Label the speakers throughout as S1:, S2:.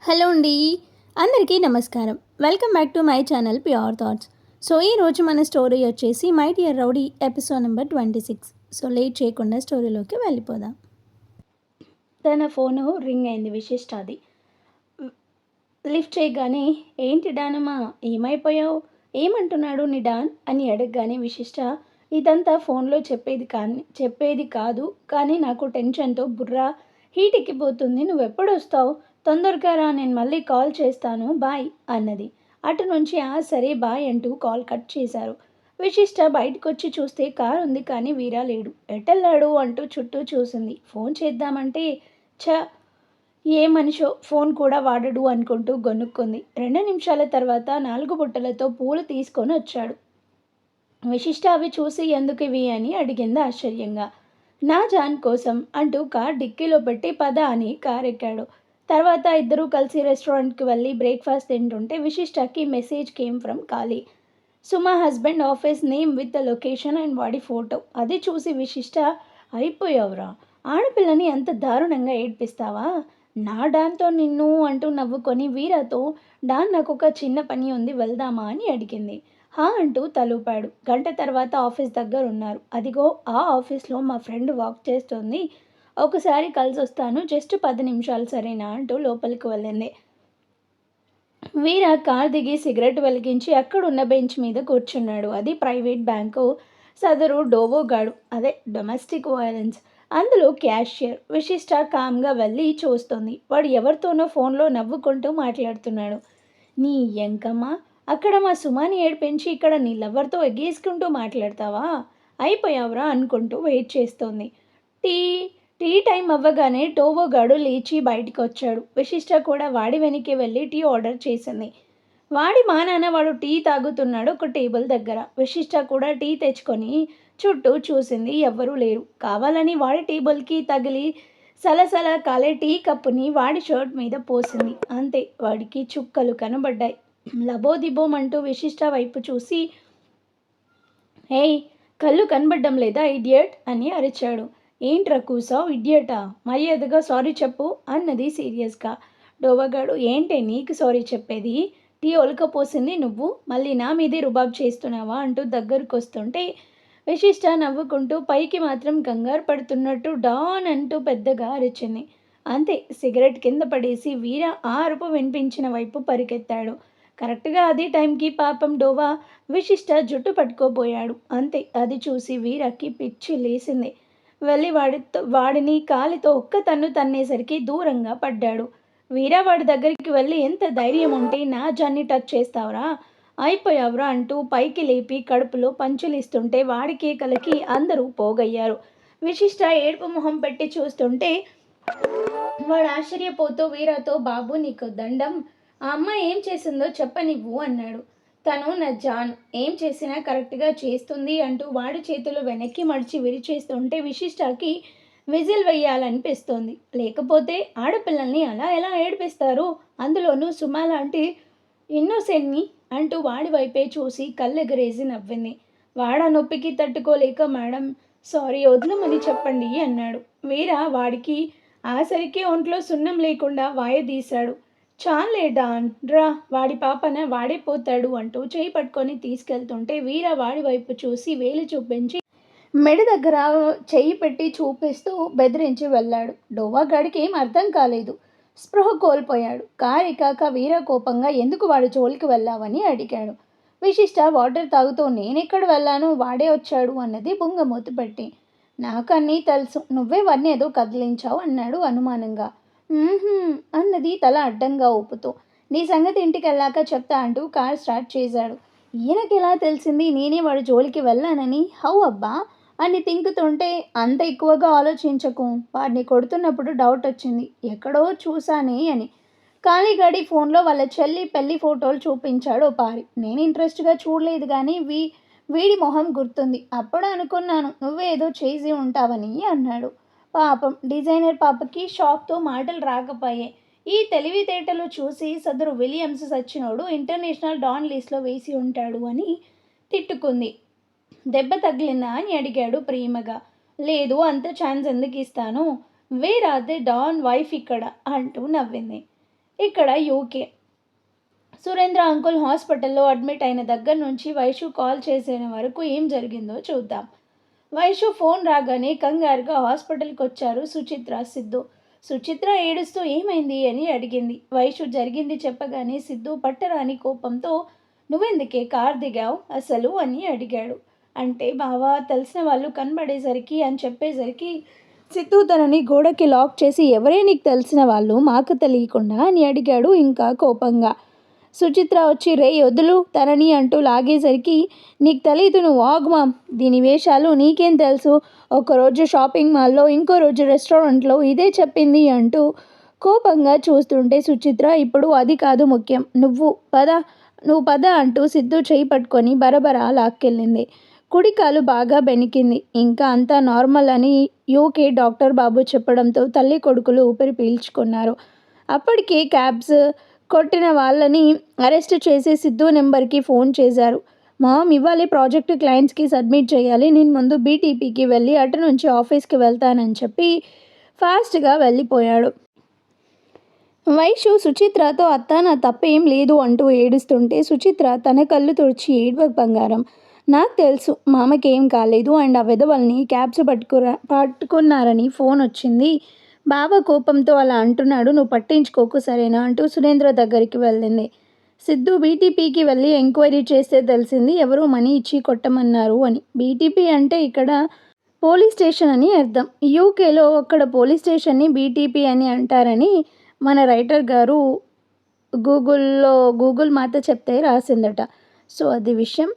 S1: Hello అండి, అందరికీ నమస్కారం. Welcome back to my channel pure thoughts. So ఈరోజు మన స్టోరీ వచ్చేసి my dear rowdy episode number 26. So late చేయకుండా స్టోరీలోకి వెళ్ళిపోదాం. తన ఫోను రింగ్ అయింది విశిష్టాది. లిఫ్ట్ చేయగానే, ఏంటి డానమ్మా, ఏమైపోయావు, ఏమంటున్నాడు నీ డాన్ అని అడగగానే విశిష్ట, ఇదంతా ఫోన్లో చెప్పేది కాదు, కానీ నాకు టెన్షన్తో బుర్ర హీట్ ఎక్కిపోతుంది. నువ్వెప్పుడు వస్తావు? తొందరగా రా, నేను మళ్ళీ కాల్ చేస్తాను, బాయ్ అన్నది. అటు నుంచి సరే బాయ్ అంటూ కాల్ కట్ చేశారు. విశిష్ట బయటకొచ్చి చూస్తే కారు ఉంది, కానీ వీరా లేడు. ఎటెళ్ళాడు అంటూ చుట్టూ చూసింది. ఫోన్ చేద్దామంటే ఛ, ఏ మనిషో, ఫోన్ కూడా వాడడు అనుకుంటూ గొనుక్కుంది. 2 నిమిషాల తర్వాత 4 బుట్టలతో పూలు తీసుకొని వచ్చాడు. విశిష్ట అవి చూసి ఎందుకివి అని అడిగింది ఆశ్చర్యంగా. నా జాన్ కోసం అంటూ కార్ డిక్కీలో పెట్టి పద అని కార్ ఎక్కాడు. తర్వాత ఇద్దరూ కలిసి రెస్టారెంట్కి వెళ్ళి బ్రేక్ఫాస్ట్ తింటుంటే విశిష్టకి message came from Kali. Suma husband office name with the location and వాడి ఫోటో. అది చూసి విశిష్ట, అయిపోయావురా, ఆడపిల్లని అంత దారుణంగా ఏడ్పిస్తావా? నా డాన్తో నిన్ను అంటూ నవ్వుకొని వీరాతో, డాన్ నాకు ఒక చిన్న పని ఉంది, వెళ్దామా అని అడిగింది. హా అంటూ తలూపాడు. గంట తర్వాత ఆఫీస్ దగ్గర ఉన్నారు. అదిగో ఆ ఆఫీస్లో మా ఫ్రెండ్ వాక్ చేస్తుంది, ఒకసారి కలిసి వస్తాను, జస్ట్ 10 నిమిషాలు సరేనా అంటూ లోపలికి వెళ్ళింది. వీర కార్ దిగి సిగరెట్ వెలిగించి అక్కడున్న బెంచ్ మీద కూర్చున్నాడు. అది ప్రైవేట్ బ్యాంకు. సదరు డోవోగాడు, అదే డొమెస్టిక్ వైలెన్స్, అందులో క్యాషియర్. విశిష్ట కామ్గా వెళ్ళి చూస్తుంది. వాడు ఎవరితోనో ఫోన్లో నవ్వుకుంటూ మాట్లాడుతున్నాడు. నీ ఎంకమ్మ, అక్కడ మా సుమాని ఏడ్పించి ఇక్కడ నీ లవర్తో ఎగేసుకుంటూ మాట్లాడతావా? అయిపోయావురా అనుకుంటూ వెయిట్ చేస్తోంది. టీ టీ టైం అవ్వగానే టోవోగాడు లేచి బయటికి వచ్చాడు. విశిష్ట కూడా వాడి వెనక్కి వెళ్ళి టీ ఆర్డర్ చేసింది. వాడి మా నాన్న వాడు టీ తాగుతున్నాడు ఒక టేబుల్ దగ్గర. విశిష్ట కూడా టీ తెచ్చుకొని చుట్టూ చూసింది. ఎవ్వరూ లేరు. కావాలని వాడి టేబుల్కి తగిలి సలసల కాలే టీ కప్పుని వాడి షర్ట్ మీద పోసింది. అంతే, వాడికి చుక్కలు కనబడ్డాయి. లబోదిబోమంటూ విశిష్ట వైపు చూసి, హేయ్, కళ్ళు కనబడ్డం లేదా ఇడియట్ అని అరిచాడు. ఏంట్రా కూసావు, ఇడియటా? మర్యాదగా సారీ చెప్పు అన్నది సీరియస్గా. డోవగాడు, ఏంటే నీకు సారీ చెప్పేది? టీ ఒలకపోసింది నువ్వు, మళ్ళీ నా మీదే రుబాబ్ చేస్తున్నావా అంటూ దగ్గరకు వస్తుంటే విశిష్ట నవ్వుకుంటూ పైకి మాత్రం కంగారు పడుతున్నట్టు డాన్ అంటూ పెద్దగా అరిచింది. అంతే, సిగరెట్ కింద పడేసి వీర ఆ అరుపు వినిపించిన వైపు పరిగెత్తాడు. కరెక్ట్గా అదే టైంకి పాపం డోవా విశిష్ట జుట్టు పట్టుకోబోయాడు. అంతే, అది చూసి వీరకి పిచ్చి లేసింది. వెళ్ళి వాడిని కాలితో ఒక్క తన్ను తన్నేసరికి దూరంగా పడ్డాడు. వీరా వాడి దగ్గరికి వెళ్ళి, ఎంత ధైర్యం ఉంటే నా జాన్ని టచ్ చేస్తావురా, అయిపోయావురా అంటూ పైకి లేపి కడుపులో పంచులిస్తుంటే వాడి కేకలకి అందరూ పోగయ్యారు. విశిష్ట ఏడుపు మొహం పెట్టి చూస్తుంటే వాడు ఆశ్చర్యపోతూ వీరాతో, బాబు నీకు దండం, ఆ అమ్మాయి ఏం చేసిందో చెప్పనివ్వు అన్నాడు. తను నా జాన్, ఏం చేసినా కరెక్ట్గా చేస్తుంది అంటూ వాడి చేతులు వెనక్కి మడిచి విరిచేస్తుంటే విశిష్టకి విజిల్ వేయాలనిపిస్తోంది. లేకపోతే ఆడపిల్లల్ని అలా ఎలా ఏడిపిస్తారు, అందులోనూ సుమా లాంటి ఇన్నోసెంట్ని అంటూ వాడి వైపే చూసి కళ్ళెగరేసి నవ్వింది. వాడా నొప్పికి తట్టుకోలేక, మేడం సారీ, వదలమని చెప్పండి అన్నాడు. వీరా వాడికి ఆసరికి ఒంట్లో సున్నం లేకుండా వాయదీశాడు. చాలే డాన్, రా, వాడి పాపన వాడే పోతాడు అంటూ చేయి పట్టుకొని తీసుకెళ్తుంటే వీర వాడి వైపు చూసి వేలు చూపించి మెడ దగ్గర చెయ్యి పెట్టి చూపిస్తూ బెదిరించి వెళ్ళాడు. డోవాగాడికి ఏం అర్థం కాలేదు. స్పృహ కోల్పోయాడు. కారు ఎక్కాక వీర కోపంగా, ఎందుకు వాడి జోలికి వెళ్ళావని అడిగాడు. విశిష్ట వాటర్ తాగుతూ, నేనెక్కడ వెళ్ళాను, వాడే వచ్చాడు అన్నది బుంగమూతి పెట్టి. నాకన్నీ తెలుసు, నువ్వే వాడిని ఏదో కదిలించావు అన్నాడు అనుమానంగా. అన్నది తల అడ్డంగా ఊపుతూ. నీ సంగతి ఇంటికి వెళ్ళాక చెప్తా అంటూ కార్ స్టార్ట్ చేశాడు. ఈయనకి ఎలా తెలిసింది నేనే వాడి జోలికి వెళ్ళానని? హౌ అబ్బా అని తింకుతుంటే, అంత ఎక్కువగా ఆలోచించకు, వాడిని కొడుతున్నప్పుడు డౌట్ వచ్చింది, ఎక్కడో చూసానే అని. కాళీగాడి ఫోన్లో వాళ్ళ చెల్లి పెళ్లి ఫోటోలు చూపించాడు పారి. నేను ఇంట్రెస్ట్గా చూడలేదు, కానీ వీడి మొహం గుర్తుంది. అప్పుడు అనుకున్నాను నువ్వేదో చేసి ఉంటావని అన్నాడు. పాపం డిజైనర్ పాపకి షాక్తో మాటలు రాకపోయాయి. ఈ తెలివితేటలు చూసి సదరు విలియమ్స్ సచ్చినోడు ఇంటర్నేషనల్ డాన్ లిస్ట్లో వేసి ఉంటాడు అని తిట్టుకుంది. దెబ్బ తగిలిందా అని అడిగాడు ప్రేమగా. లేదు, అంత ఛాన్స్ ఎందుకు ఇస్తాను, వేరాదే డాన్ వైఫ్ ఇక్కడ అంటూ నవ్వింది. ఇక్కడ యూకే. సురేంద్ర అంకుల్ హాస్పిటల్లో అడ్మిట్ అయిన దగ్గర నుంచి వైషు కాల్ చేసిన వరకు ఏం జరిగిందో చూద్దాం. వైషు ఫోన్ రాగానే కంగారుగా హాస్పిటల్కి వచ్చారు సుచిత్ర, సిద్ధు. సుచిత్ర ఏడుస్తూ ఏమైంది అని అడిగింది. వైషు జరిగింది చెప్పగానే సిద్ధు పట్టరాని కోపంతో నువ్వెందుకే కార్ దిగావు అసలు అని అడిగాడు. అంటే బావా తెలిసిన వాళ్ళు కనబడేసరికి అని చెప్పేసరికి సిద్ధు తనని గోడకి లాక్ చేసి ఎవరే నీకు తెలిసిన వాళ్ళు మాకు తెలియకుండా అని అడిగాడు ఇంకా కోపంగా. సుచిత్ర వచ్చి రే వదులు తనని అంటూ లాగేసరికి నీకు తెలీదు నువ్వు ఆగ్మాం, దీని వేషాలు నీకేం తెలుసు, ఒకరోజు షాపింగ్ మాల్లో ఇంకో రోజు రెస్టారెంట్లో ఇదే చెప్పింది అంటూ కోపంగా చూస్తుంటే సుచిత్ర ఇప్పుడు అది కాదు ముఖ్యం, నువ్వు పద అంటూ సిద్ధు చేయి పట్టుకొని బరబరా లాక్కెళ్ళింది. కుడికాలు బాగా బెనికింది. ఇంకా అంతా నార్మల్ అని యూకే డాక్టర్ బాబు చెప్పడంతో తల్లి కొడుకులు ఊపిరి పీల్చుకున్నారు. అప్పటికే క్యాబ్స్ కొట్టిన వాళ్ళని అరెస్ట్ చేసి సిద్ధు నెంబర్కి ఫోన్ చేశారు. మామ్ ఇవ్వాలి ప్రాజెక్టు క్లయింట్స్కి సబ్మిట్ చేయాలి, నేను ముందు బీటీపీకి వెళ్ళి అటు నుంచి ఆఫీస్కి వెళ్తానని చెప్పి ఫాస్ట్గా వెళ్ళిపోయాడు. వైషు సుచిత్రతో అత్త నా తప్పేం లేదు అంటూ ఏడుస్తుంటే సుచిత్ర తన కళ్ళు తుడిచి ఏడ్వకు బంగారం, నాకు తెలుసు మామకేం కాలేదు అండ్ ఆ విధవల్ని క్యాబ్స్ పట్టుకున్నారని ఫోన్ వచ్చింది, బావ కోపంతో అలా అంటున్నాడు, నువ్వు పట్టించుకోకు సరేనా అంటూ సురేంద్ర దగ్గరికి వెళ్ళింది. సిద్ధు బీటీపీకి వెళ్ళి ఎంక్వైరీ చేస్తే తెలిసింది ఎవరో మనీ ఇచ్చి కొట్టమన్నారు అని. బీటీపీ అంటే ఇక్కడ పోలీస్ స్టేషన్ అని అర్థం. యూకేలో అక్కడ పోలీస్ స్టేషన్ని బీటీపీ అని అంటారని మన రైటర్ గారు గూగుల్ మాత చెప్తే రాసిందట. సో అది విషయం.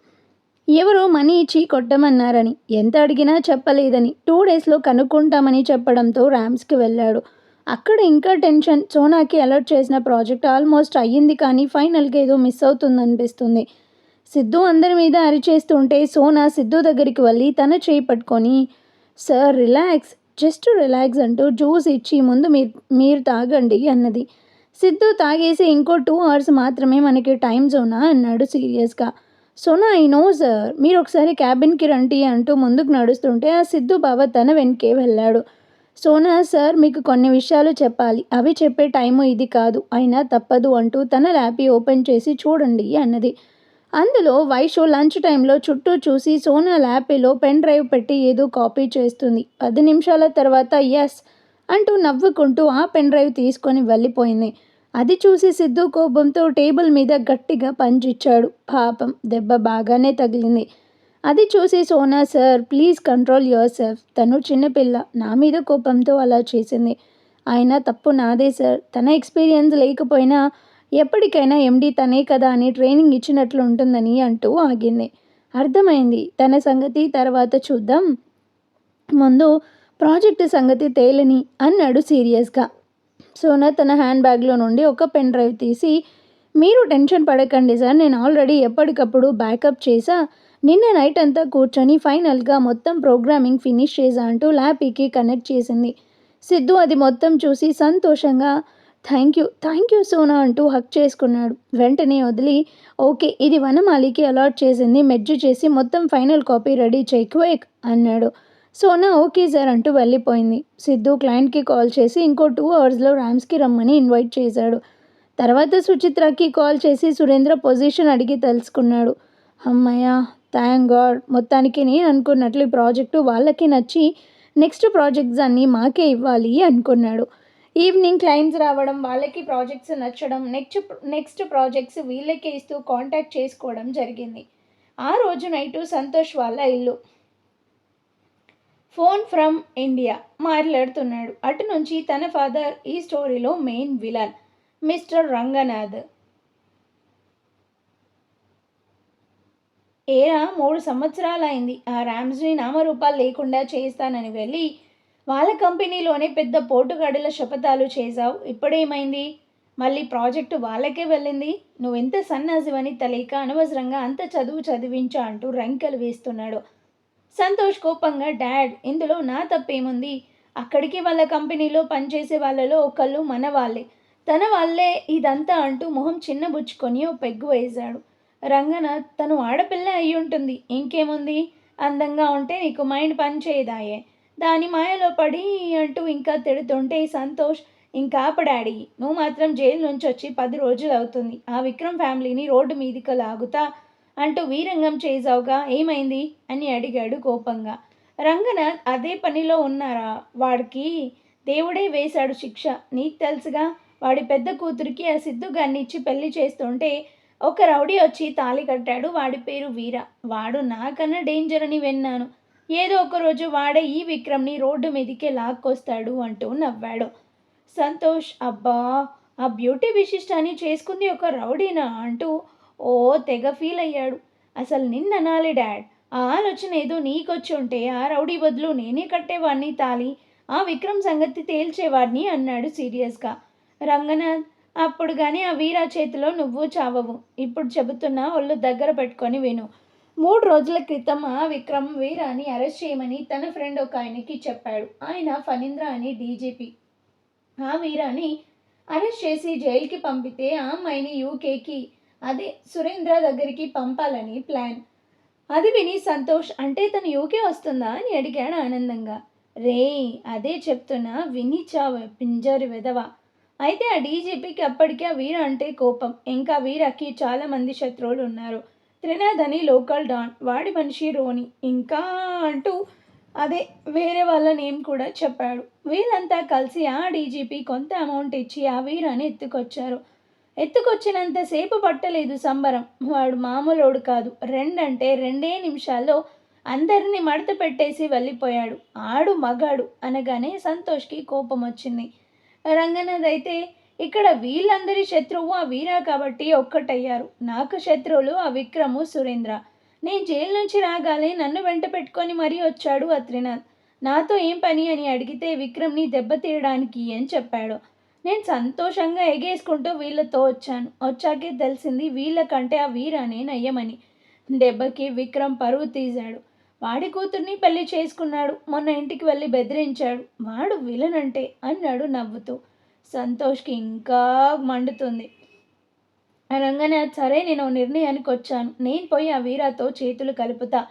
S1: ఎవరో మనీ ఇచ్చి కొట్టమన్నారని, ఎంత అడిగినా చెప్పలేదని 2 డేస్లో కనుక్కుంటామని చెప్పడంతో ర్యామ్స్కి వెళ్ళాడు. అక్కడ ఇంకా టెన్షన్. సోనాకి అలర్ట్ చేసిన ప్రాజెక్ట్ ఆల్మోస్ట్ అయ్యింది కానీ ఫైనల్గా ఏదో మిస్ అవుతుందనిపిస్తుంది. సిద్ధు అందరి మీద అరిచేస్తుంటే సోనా సిద్ధు దగ్గరికి వెళ్ళి తన చేయి పట్టుకొని సార్ రిలాక్స్, జస్ట్ రిలాక్స్ అంటూ జ్యూస్ ఇచ్చి ముందు మీరు తాగండి అన్నది. సిద్ధు తాగేసి ఇంకో 2 అవర్స్ మాత్రమే మనకి టైం జోనా అన్నాడు సీరియస్గా. సోనా ఐ నో సార్, మీరు ఒకసారి క్యాబిన్కి రండి అంటూ ముందుకు నడుస్తుంటే ఆ సిద్ధు బావ తన వెనకే వెళ్ళాడు. సోనా సార్ మీకు కొన్ని విషయాలు చెప్పాలి, అవి చెప్పే టైము ఇది కాదు, అయినా తప్పదు అంటూ తన ల్యాపీ ఓపెన్ చేసి చూడండి అన్నది. అందులో వైషు లంచ్ టైంలో చుట్టూ చూసి సోనా ల్యాపీలో పెన్ డ్రైవ్ పెట్టి ఏదో కాపీ చేస్తుంది. 10 నిమిషాల తర్వాత ఎస్ అంటూ నవ్వుకుంటూ ఆ పెన్ డ్రైవ్ తీసుకొని వెళ్ళిపోయింది. అది చూసి సిద్ధు కోపంతో టేబుల్ మీద గట్టిగా పంచిచ్చాడు. పాపం దెబ్బ బాగానే తగిలింది. అది చూసి Sona sir please control your self, తను చిన్నపిల్ల, నా మీద కోపంతో అలా చేసింది, అయినా తప్పు నాదే సార్, తన ఎక్స్పీరియన్స్ లేకపోయినా ఎప్పటికైనా ఎండి తనే కదా అని ట్రైనింగ్ ఇచ్చినట్లు ఉంటుందని అంటూ ఆగింది. అర్థమైంది, తన సంగతి తర్వాత చూద్దాం, ముందు ప్రాజెక్టు సంగతి తేలని అన్నాడు సీరియస్గా. సోనా తన హ్యాండ్ బ్యాగ్లో నుండి ఒక పెన్ డ్రైవ్ తీసి మీరు టెన్షన్ పడకండి సార్, నేను ఆల్రెడీ ఎప్పటికప్పుడు బ్యాకప్ చేసా, నిన్న నైట్ అంతా కూర్చొని ఫైనల్గా మొత్తం ప్రోగ్రామింగ్ ఫినిష్ చేసా అంటూ ల్యాపీకి కనెక్ట్ చేసింది. సిద్ధు అది మొత్తం చూసి సంతోషంగా థ్యాంక్ యూ సోనా అంటూ హక్ చేసుకున్నాడు. వెంటనే వదిలి ఓకే ఇది వనమాలికి అలాట్ చేసింది, మెర్జ్ చేసి మొత్తం ఫైనల్ కాపీ రెడీ చేయి క్విక్ అన్నాడు. సోనా ఓకే సార్ అంటూ వెళ్ళిపోయింది. సిద్ధు క్లయింట్కి కాల్ చేసి ఇంకో 2 అవర్స్లో ర్యామ్స్కి రమ్మని ఇన్వైట్ చేశాడు. తర్వాత సుచిత్రకి కాల్ చేసి సురేంద్ర పొజిషన్ అడిగి తెలుసుకున్నాడు. అమ్మయ్య థ్యాంక్ గాడ్, మొత్తానికి నేను అనుకున్నట్లు ఈ ప్రాజెక్టు వాళ్ళకి నచ్చి నెక్స్ట్ ప్రాజెక్ట్స్ అన్నీ మాకే ఇవ్వాలి అనుకున్నాడు. ఈవినింగ్ క్లయింట్స్ రావడం, వాళ్ళకి ప్రాజెక్ట్స్ నచ్చడం, నెక్స్ట్ ప్రాజెక్ట్స్ వీళ్ళకే ఇస్తూ కాంటాక్ట్ చేసుకోవడం జరిగింది. ఆ రోజు నైటు సంతోష్ వాళ్ళ ఇల్లు. ఫోన్ ఫ్రమ్ ఇండియా మాట్లాడుతున్నాడు. అటు నుంచి తన ఫాదర్ ఈ స్టోరీలో మెయిన్ విలన్ మిస్టర్ రంగనాథ్. ఏరా 3 సంవత్సరాలైంది ఆ ర్యామ్స్ని నామరూపాలు లేకుండా చేస్తానని వెళ్ళి వాళ్ళ కంపెనీలోనే పెద్ద పోటుగాడుల శపథాలు చేశావు, ఇప్పుడేమైంది, మళ్ళీ ప్రాజెక్టు వాళ్ళకే వెళ్ళింది, నువ్వెంత సన్నాసివని తెలియక అనవసరంగా అంత చదువు చదివించా అంటూ రంకెలు వేస్తున్నాడు. సంతోష్ కోపంగా డాడ్ ఇందులో నా తప్పేముంది, అక్కడికి వాళ్ళ కంపెనీలో పనిచేసే వాళ్ళలో ఒకళ్ళు మన వాళ్ళే, తన వాళ్ళే ఇదంతా అంటూ మొహం చిన్నబుచ్చుకొని ఓ పెగ్గు వేశాడు. రంగనాథ్ తను ఆడపిల్ల అయి ఉంటుంది, ఇంకేముంది, అందంగా ఉంటే నీకు మైండ్ పని చేయదాయే, దాని మాయలో పడి అంటూ ఇంకా తిడుతుంటే సంతోష్ ఇంకాపు డాడీ, నువ్వు మాత్రం జైలు నుంచి వచ్చి 10 రోజులు అవుతుంది. ఆ విక్రమ్ ఫ్యామిలీని రోడ్డు మీదికి లాగుతా అంటూ వీరంగం చేసావుగా, ఏమైంది అని అడిగాడు కోపంగా. రంగనాథ్ అదే పనిలో ఉన్నారా? వాడికి దేవుడే వేశాడు శిక్ష. నీకు తెలుసుగా, వాడి పెద్ద కూతురికి ఆ సిద్ధు గారిని ఇచ్చి పెళ్లి చేస్తుంటే ఒక రౌడీ వచ్చి తాళి కట్టాడు. వాడి పేరు వీర. వాడు నాకన్నా డేంజర్ అని విన్నాను. ఏదో ఒకరోజు వాడే ఈ విక్రమ్ని రోడ్డు మీదికే లాక్కొస్తాడు అంటూ నవ్వాడు. సంతోష్, అబ్బా, ఆ బ్యూటీ విశిష్టాన్ని చేసుకుంది ఒక రౌడీనా అంటూ ఓ తెగ ఫీల్ అయ్యాడు. అసలు నిన్ననాలి డాడ్, ఆ ఆలోచన ఏదో నీకొచ్చి ఉంటే ఆ రౌడీ బదులు నేనే కట్టేవాడిని తాలి, ఆ విక్రమ్ సంగతి తేల్చేవాడిని అన్నాడు సీరియస్గా. రంగనాథ్, అప్పుడు కానీ ఆ వీరా చేతిలో నువ్వు చావవు. ఇప్పుడు చెబుతున్నా ఒళ్ళు దగ్గర పెట్టుకొని విను. 3 రోజుల క్రితం ఆ విక్రమ్ వీరాని అరెస్ట్ చేయమని తన ఫ్రెండ్ ఒక ఆయనకి చెప్పాడు. ఆయన ఫణీంద్ర అని డీజీపీ. ఆ వీరాని అరెస్ట్ చేసి జైలుకి పంపితే ఆ అమ్మాయిని యూకేకి, అదే సురేంద్ర దగ్గరికి పంపాలని ప్లాన్. అది విని సంతోష్, అంటే తను యూకే వస్తుందా అని అడిగాడు ఆనందంగా. రే, అదే చెప్తున్నా, విని చావు పింజరి వెధవ. అయితే ఆ డీజీపీకి అప్పటికే ఆ వీర అంటే కోపం. ఇంకా వీరకి చాలామంది శత్రువులు ఉన్నారు. త్రినాథ్ అని లోకల్ డాన్, వాడి మనిషి రోని, ఇంకా అంటూ అదే వేరే వాళ్ళ నేమ్ కూడా చెప్పాడు. వీళ్ళంతా కలిసి ఆ డీజీపీ కొంత అమౌంట్ ఇచ్చి ఆ వీరాని ఎత్తుకొచ్చారు. ఎత్తుకొచ్చినంతసేపు పట్టలేదు సంబరం. వాడు మామూలోడు కాదు. రెండంటే 2 నిమిషాల్లో అందరినీ మడత పెట్టేసి వెళ్ళిపోయాడు. ఆడు మగాడు అనగానే సంతోష్కి కోపం వచ్చింది. రంగనాథ్ అయితే, ఇక్కడ వీళ్ళందరి శత్రువు ఆ వీరా కాబట్టి ఒక్కటయ్యారు. నాకు శత్రువులు ఆ విక్రము, సురేంద్ర. నేను జైలు నుంచి రాగానే నన్ను వెంట పెట్టుకొని మరీ వచ్చాడు ఆ త్రినాథ్. నాతో ఏం పని అని అడిగితే విక్రమ్ని దెబ్బతీయడానికి అని చెప్పాడు. నేను సంతోషంగా ఎగేసుకుంటూ వీళ్ళతో వచ్చాను. వచ్చాకే తెలిసింది వీళ్ళకంటే ఆ వీరానే నయ్యమని. దెబ్బకి విక్రమ్ పరువు తీశాడు. వాడి కూతుర్ని పెళ్లి చేసుకున్నాడు. మొన్న ఇంటికి వెళ్ళి బెదిరించాడు. వాడు విలన్ అంటే అన్నాడు నవ్వుతూ. సంతోష్కి ఇంకా మండుతుంది. రంగనాథ్, సరే, నేను నిర్ణయానికి వచ్చాను. నేను పోయి ఆ వీరాతో చేతులు కలుపుతా.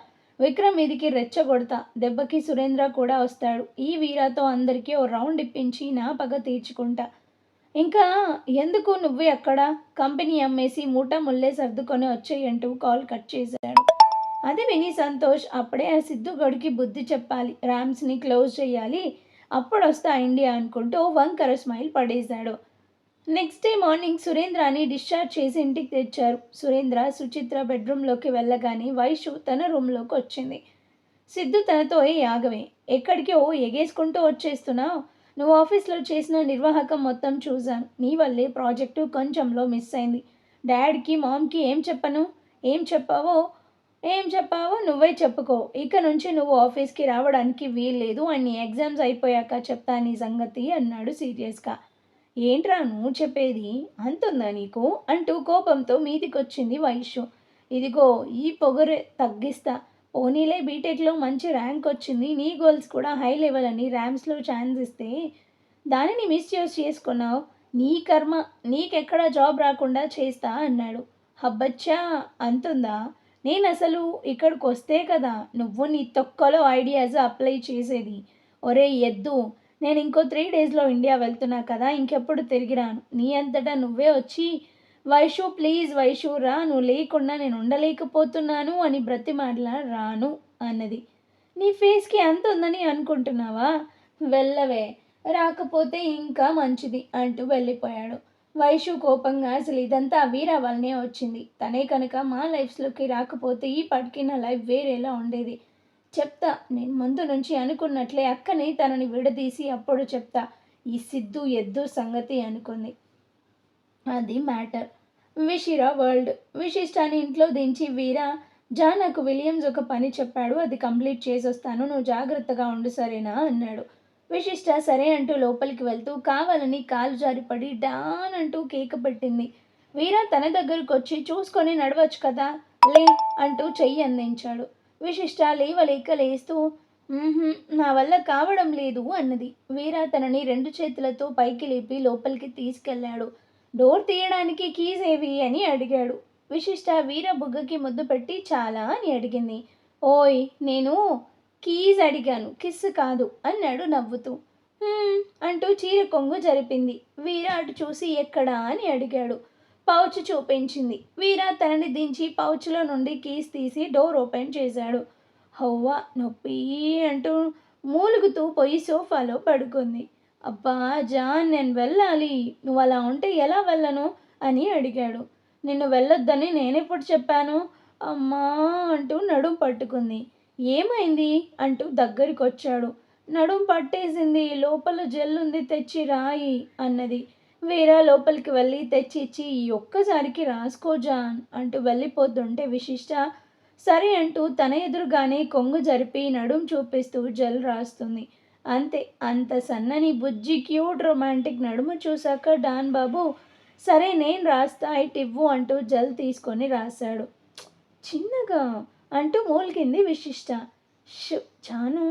S1: విక్రమ్ మీదికి రెచ్చగొడతా. దెబ్బకి సురేంద్ర కూడా వస్తాడు. ఈ వీరాతో అందరికీ ఓ రౌండ్ ఇప్పించి నా పగ తీర్చుకుంటా. ఇంకా ఎందుకు నువ్వే అక్కడ, కంపెనీ అమ్మేసి మూట ముల్లే సర్దుకొని వచ్చేయంటూ కాల్ కట్ చేశాడు. అది విని సంతోష్, అప్పుడే ఆ సిద్ధుగడికి బుద్ధి చెప్పాలి, ర్యామ్స్ని క్లోజ్ చేయాలి, అప్పుడొస్తా ఇండియా అనుకుంటూ వంకర స్మైల్ పడేశాడు. నెక్స్ట్ డే మార్నింగ్ సురేంద్రాని డిశ్చార్జ్ చేసి ఇంటికి తెచ్చారు. సురేంద్ర సుచిత్ర బెడ్రూమ్లోకి వెళ్ళగానే వైషు తన రూమ్లోకి వచ్చింది. సిద్ధు తనతో, ఏ ఆగవే, ఎక్కడికి ఓ ఎగేసుకుంటూ వచ్చేస్తున్నావు? నువ్వు ఆఫీస్లో చేసిన నిర్వాహకం మొత్తం చూశాను. నీ వల్లే ప్రాజెక్టు కొంచెంలో మిస్ అయింది. డాడ్కి, మామ్కి ఏం చెప్పావో నువ్వే చెప్పుకో. ఇక నుంచి నువ్వు ఆఫీస్కి రావడానికి వీల్లేదు. అన్ని ఎగ్జామ్స్ అయిపోయాక చెప్తా నీ సంగతి అన్నాడు సీరియస్గా. ఏంట్రా నువ్వు చెప్పేది, అంతుందా నీకు అంటూ కోపంతో మీదికొచ్చింది వైషు. ఇదిగో ఈ పొగరు తగ్గిస్తా. పోనీలే, బీటెక్లో మంచి ర్యాంక్ వచ్చింది. నీ గోల్స్ కూడా హై లెవెల్ అని ర్యామ్స్లో ఛాన్స్ ఇస్తే దానిని మిస్యూజ్ చేసుకున్నావు. నీ కర్మ, నీకెక్కడ జాబ్ రాకుండా చేస్తా అన్నాడు. హబ్బచ్చా, అంతుందా? నేను అసలు ఇక్కడికి వస్తే కదా నువ్వు నీ తొక్కలో ఐడియాస్ అప్లై చేసేది. ఒరే ఎద్దు, నేను ఇంకో 3 డేస్లో ఇండియా వెళ్తున్నా కదా, ఇంకెప్పుడు తిరిగి రాను. నీ అంతటా నువ్వే వచ్చి వైషు, ప్లీజ్ వైషు రా, నువ్వు లేకుండా నేను ఉండలేకపోతున్నాను అని బ్రతిమాటలా రాను అన్నది. నీ ఫేస్కి అంత ఉందని అనుకుంటున్నావా? వెళ్ళవే, రాకపోతే ఇంకా మంచిది అంటూ వెళ్ళిపోయాడు. వైషు కోపంగా, అసలు ఇదంతా వీరా వల్లనే వచ్చింది. తనే కనుక మా లైఫ్స్లోకి రాకపోతే ఈ పాటికి నా లైఫ్ వేరేలా ఉండేది. చెప్తా, నేను ముందు నుంచి అనుకున్నట్లే అక్కని తనని విడదీసి అప్పుడు చెప్తా ఈ సిద్ధు ఎద్దు సంగతి అనుకుంది. అది మ్యాటర్. విషిరా వరల్డ్. విశిష్టాన్ని ఇంట్లో దించి వీరా, జానాకు విలియమ్స్ ఒక పని చెప్పాడు, అది కంప్లీట్ చేసొస్తాను, నువ్వు జాగ్రత్తగా ఉండు సరేనా అన్నాడు. విశిష్ట సరే అంటూ లోపలికి వెళ్తూ కావాలని కాలు జారిపడి డాన్ అంటూ కేక పెట్టింది. వీరా తన దగ్గరకు వచ్చి, చూసుకొని నడవచ్చు కదా, లే అంటూ చెయ్యి అందించాడు. విశిష్ట లేవలేక లేస్తూ, నా వల్ల కావడం లేదు అన్నది. వీరా తనని 2 చేతులతో పైకి లేపి లోపలికి తీసుకెళ్లాడు. డోర్ తీయడానికి కీస్ ఏవి అని అడిగాడు. విశిష్ట వీర బుగ్గకి ముద్దు పెట్టి, చాలా అని అడిగింది. ఓయ్, నేను కీస్ అడిగాను, కిస్ కాదు అన్నాడు నవ్వుతూ. "హ్మ్" అంటూ చీర కొంగు జరిపింది. వీర అటు చూసి ఎక్కడా అని అడిగాడు. పౌచ్ చూపించింది. వీర తనని దించి పౌచ్లో నుండి కీస్ తీసి డోర్ ఓపెన్ చేశాడు. హవ్వ నొప్పి అంటూ మూలుగుతూ పోయి సోఫాలో పడుకుంది. అబ్బా జాన్ నేను వెళ్ళాలి, నువ్వు అలా ఉంటే ఎలా వెళ్ళను అని అడిగాడు. నిన్ను వెళ్ళొద్దని నేనెప్పుడు చెప్పాను? అమ్మా అంటూ నడుం పట్టుకుంది. ఏమైంది అంటూ దగ్గరికొచ్చాడు. నడుం పట్టేసింది, లోపల జెల్లుంది తెచ్చి రాయి అన్నది. వీరా లోపలికి వెళ్ళి తెచ్చిచ్చి ఈ ఒక్కసారికి రాసుకో జాన్ అంటూ వెళ్ళిపోతుంటే విశిష్ట సరే అంటూ తన ఎదురుగానే కొంగు జరిపి నడుం చూపిస్తూ జెల్ రాస్తుంది. అంతే, అంత సన్నని బుజ్జి క్యూట్ రొమాంటిక్ నడుము చూశాక డాన్ బాబు సరే నేను రాస్తా ఇవ్వు అంటూ జెల్ తీసుకొని రాశాడు. చిన్నగా అంటూ మూలిగింది విశిష్ట. జాను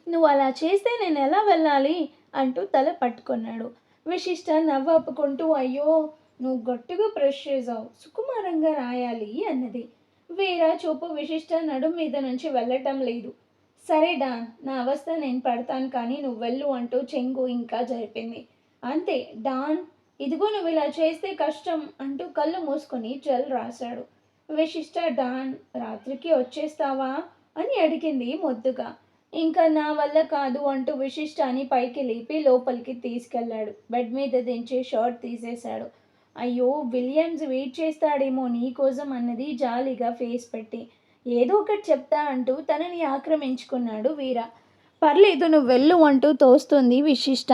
S1: నువ్వు అలా చేస్తే నేను ఎలా వెళ్ళాలి అంటూ తల పట్టుకున్నాడు. విశిష్ట నవ్వాపుకుంటూ అయ్యో నువ్వు గట్టిగా ప్రెస్ చేసావు, సుకుమారంగా రాయాలి అన్నది. వీరా చూపు విశిష్ట నడుం మీద నుంచి వెళ్ళటం లేదు. సరే డాన్ నా అవస్థ నేను పడతాను కానీ నువ్వు వెళ్ళు అంటూ చెంగు ఇంకా జరిపింది. అంతే డాన్ ఇదిగో నువ్వు ఇలా చేస్తే కష్టం అంటూ కళ్ళు మూసుకొని జెల్ రాశాడు. విశిష్ట డాన్ రాత్రికి వచ్చేస్తావా అని అడిగింది ముద్దుగా. ఇంకా నా వల్ల కాదు అంటూ విశిష్టాన్ని పైకి లేపి లోపలికి తీసుకెళ్లాడు. బెడ్ మీద దించి షర్ట్ తీసేశాడు. అయ్యో విలియమ్స్ వెయిట్ చేస్తాడేమో నీకోసం అన్నది జాలీగా ఫేస్ పెట్టి. ఏదో ఒకటి చెప్తా అంటూ తనని ఆక్రమించుకున్నాడు వీర. పర్లేదు నువ్వు వెళ్ళు అంటూ తోస్తుంది విశిష్ట.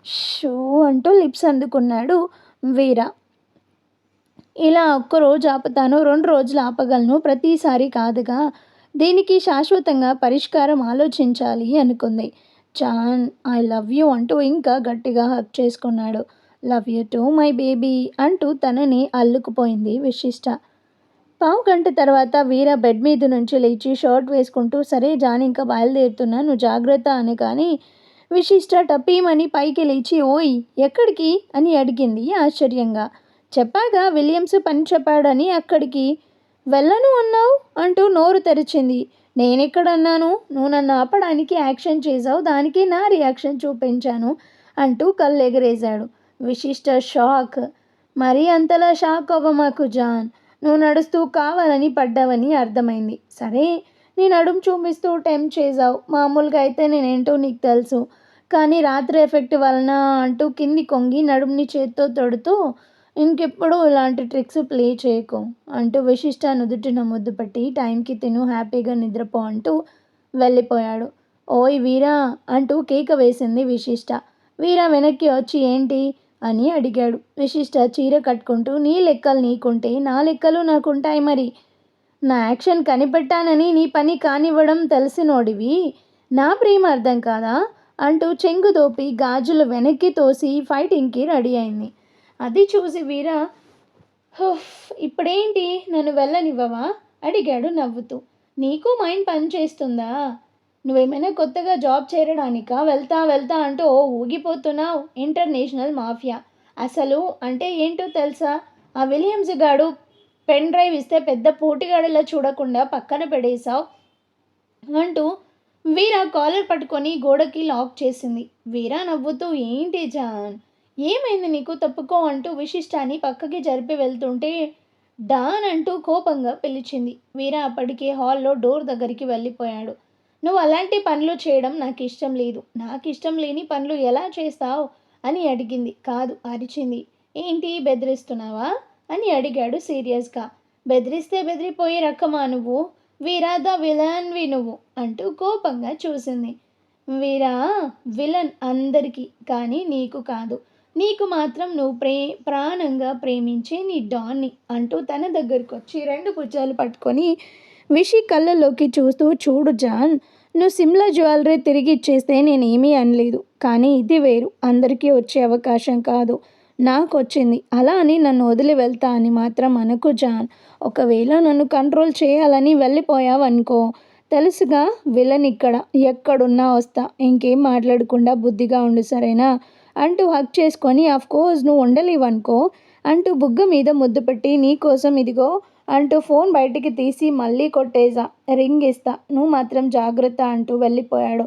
S1: షూ అంటూ లిప్స్ అందుకున్నాడు వీర. ఇలా ఒక్కరోజు ఆపుతాను, 2 రోజులు ఆపగలను, ప్రతిసారి కాదుగా. దీనికి శాశ్వతంగా పరిష్కారం ఆలోచించాలి అనుకుంది. జాన్ ఐ లవ్ యూ అంటూ ఇంకా గట్టిగా హక్ చేసుకున్నాడు. Love you two my baby అంటూ తనని అల్లుకుపోయింది విశిష్ట. పావుగంట తర్వాత వీర బెడ్ మీద నుంచి లేచి షర్ట్ వేసుకుంటూ సరే జాన్ ఇంకా బయలుదేరుతున్నా, నువ్వు జాగ్రత్త అని కానీ విశిష్ట టపీమని పైకి లేచి ఓయ్ ఎక్కడికి అని అడిగింది ఆశ్చర్యంగా. చెప్పాగా విలియమ్స్ పని చెప్పాడని అక్కడికి. వెళ్ళను అన్నావు అంటూ నోరు తెరిచింది. నేనెక్కడన్నాను? నువ్వు నన్ను ఆపడానికి యాక్షన్ చేశావు, దానికి నా రియాక్షన్ చూపించాను అంటూ కళ్ళు ఎగరేశాడు. విశిష్ట షాక్. మరీ అంతలా షాక్ అవ్వమాకు జాన్, నువ్వు నడుస్తూ కావాలని పడ్డావని అర్థమైంది. సరే నీ నడుము చూపిస్తూ టెంప్ట్ చేశావు, మామూలుగా అయితే నేనేంటో నీకు తెలుసు, కానీ రాత్రి ఎఫెక్ట్ వలన అంటూ కింది కొంగి నడుముని చేత్తో తొడుతూ ఇంకెప్పుడు ఇలాంటి ట్రిక్స్ ప్లే చేయకు అంటూ విశిష్ట నుదుటిన ముద్దు పెట్టి టైంకి తిను హ్యాపీగా నిద్రపో అంటూ వెళ్ళిపోయాడు. ఓయ్ వీరా అంటూ కేక వేసింది విశిష్ట. వీరా వెనక్కి వచ్చి ఏంటి అని అడిగాడు. విశిష్ట చీర కట్టుకుంటూ నీ లెక్కలు నీకుంటే నా లెక్కలు నాకుంటాయి మరి. నా యాక్షన్ కనిపెట్టానని నీ పని కానివ్వడం తెలిసినోడివి, నా ప్రేమ అర్థం కాదా అంటూ చెంగు దోపి గాజులు వెనక్కి తోసి ఫైటింగ్కి రెడీ అయింది. అది చూసి వీర ఇప్పుడేంటి నన్ను వెళ్ళనివ్వవా అడిగాడు నవ్వుతూ. నీకు మైండ్ పని చేస్తుందా? నువ్వేమైనా కొత్తగా జాబ్ చేరడానికా వెళ్తా వెళ్తా అంటూ ఊగిపోతున్నావు? ఇంటర్నేషనల్ మాఫియా అసలు అంటే ఏంటో తెలుసా? ఆ విలియమ్స్ గాడు పెన్ డ్రైవ్ ఇస్తే పెద్ద పోటీగాడిలా చూడకుండా పక్కన పెడేశావు అంటూ వీరా కాలర్ పట్టుకొని గోడకి లాక్ చేసింది. వీరా నవ్వుతూ ఏంటి జాన్ ఏమైంది నీకు, తప్పుకో అంటూ విశిష్టాన్ని పక్కకి జరిపి వెళ్తుంటే డాన్ అంటూ కోపంగా పిలిచింది. వీరా అప్పటికే హాల్లో డోర్ దగ్గరికి వెళ్ళిపోయాడు. నువ్వు అలాంటి పనులు చేయడం నాకు ఇష్టం లేదు, నాకు ఇష్టం లేని పనులు ఎలా చేస్తావు అని అడిగింది. కాదు అరిచింది. ఏంటి బెదిరిస్తున్నావా అని అడిగాడు సీరియస్గా. బెదిరిస్తే బెదిరిపోయే రకమా నువ్వు? వీరా ద విలన్వి నువ్వు అంటూ కోపంగా చూసింది. వీరా విలన్ అందరికీ, కానీ నీకు కాదు. నీకు మాత్రం నువ్వు ప్రాణంగా ప్రేమించే నీ డాన్ని అంటూ తన దగ్గరకు వచ్చి 2 భుజాలు పట్టుకొని విషి కళ్ళలోకి చూస్తూ చూడు జాన్, నువ్వు సిమ్లా జ్యువెలరీ తిరిగి ఇచ్చేస్తే నేనేమీ అనలేదు, కానీ ఇది వేరు, అందరికీ వచ్చే అవకాశం కాదు, నాకు వచ్చింది. అలా అని నన్ను వదిలి వెళ్తా అని మాత్రం అనకు జాన్. ఒకవేళ నన్ను కంట్రోల్ చేయాలని వెళ్ళిపోయావనుకో, తెలుసుగా విలన్ ఇక్కడ, ఎక్కడున్నా వస్తా. ఇంకేం మాట్లాడకుండా బుద్ధిగా ఉండు సరేనా అంటూ హక్ చేసుకొని కోర్స్ నువ్వు ఉండలేవనుకో అంటూ బుగ్గ మీద ముద్దు పెట్టి నీకోసం ఇదిగో అంటూ ఫోన్ బయటికి తీసి మళ్ళీ కొట్టేసా, రింగ్ ఇస్తా, నువ్వు మాత్రం జాగ్రత్త అంటూ వెళ్ళిపోయాడు.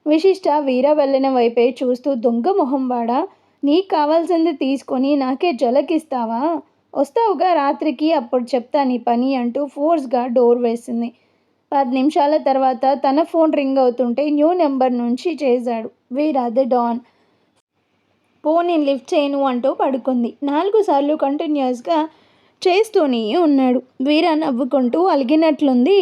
S1: విశిష్ట వీర వెళ్ళిన వైపే చూస్తూ దొంగ మొహంవాడా, నీకు కావాల్సింది తీసుకొని నాకే జలకిస్తావా? వస్తావుగా రాత్రికి, అప్పుడు చెప్తా నీ పని అంటూ ఫోర్స్గా డోర్ వేసింది. 10 నిమిషాల తర్వాత తన ఫోన్ రింగ్ అవుతుంటే న్యూ నెంబర్ నుంచి చేశాడు. వీర్ అదే డాన్. ఫోన్ నేను లిఫ్ట్ చేయను అంటూ పడుకుంది. 4 సార్లు కంటిన్యూస్గా చేస్తూనే ఉన్నాడు. వీర నవ్వుకుంటూ అలిగినట్లుంది.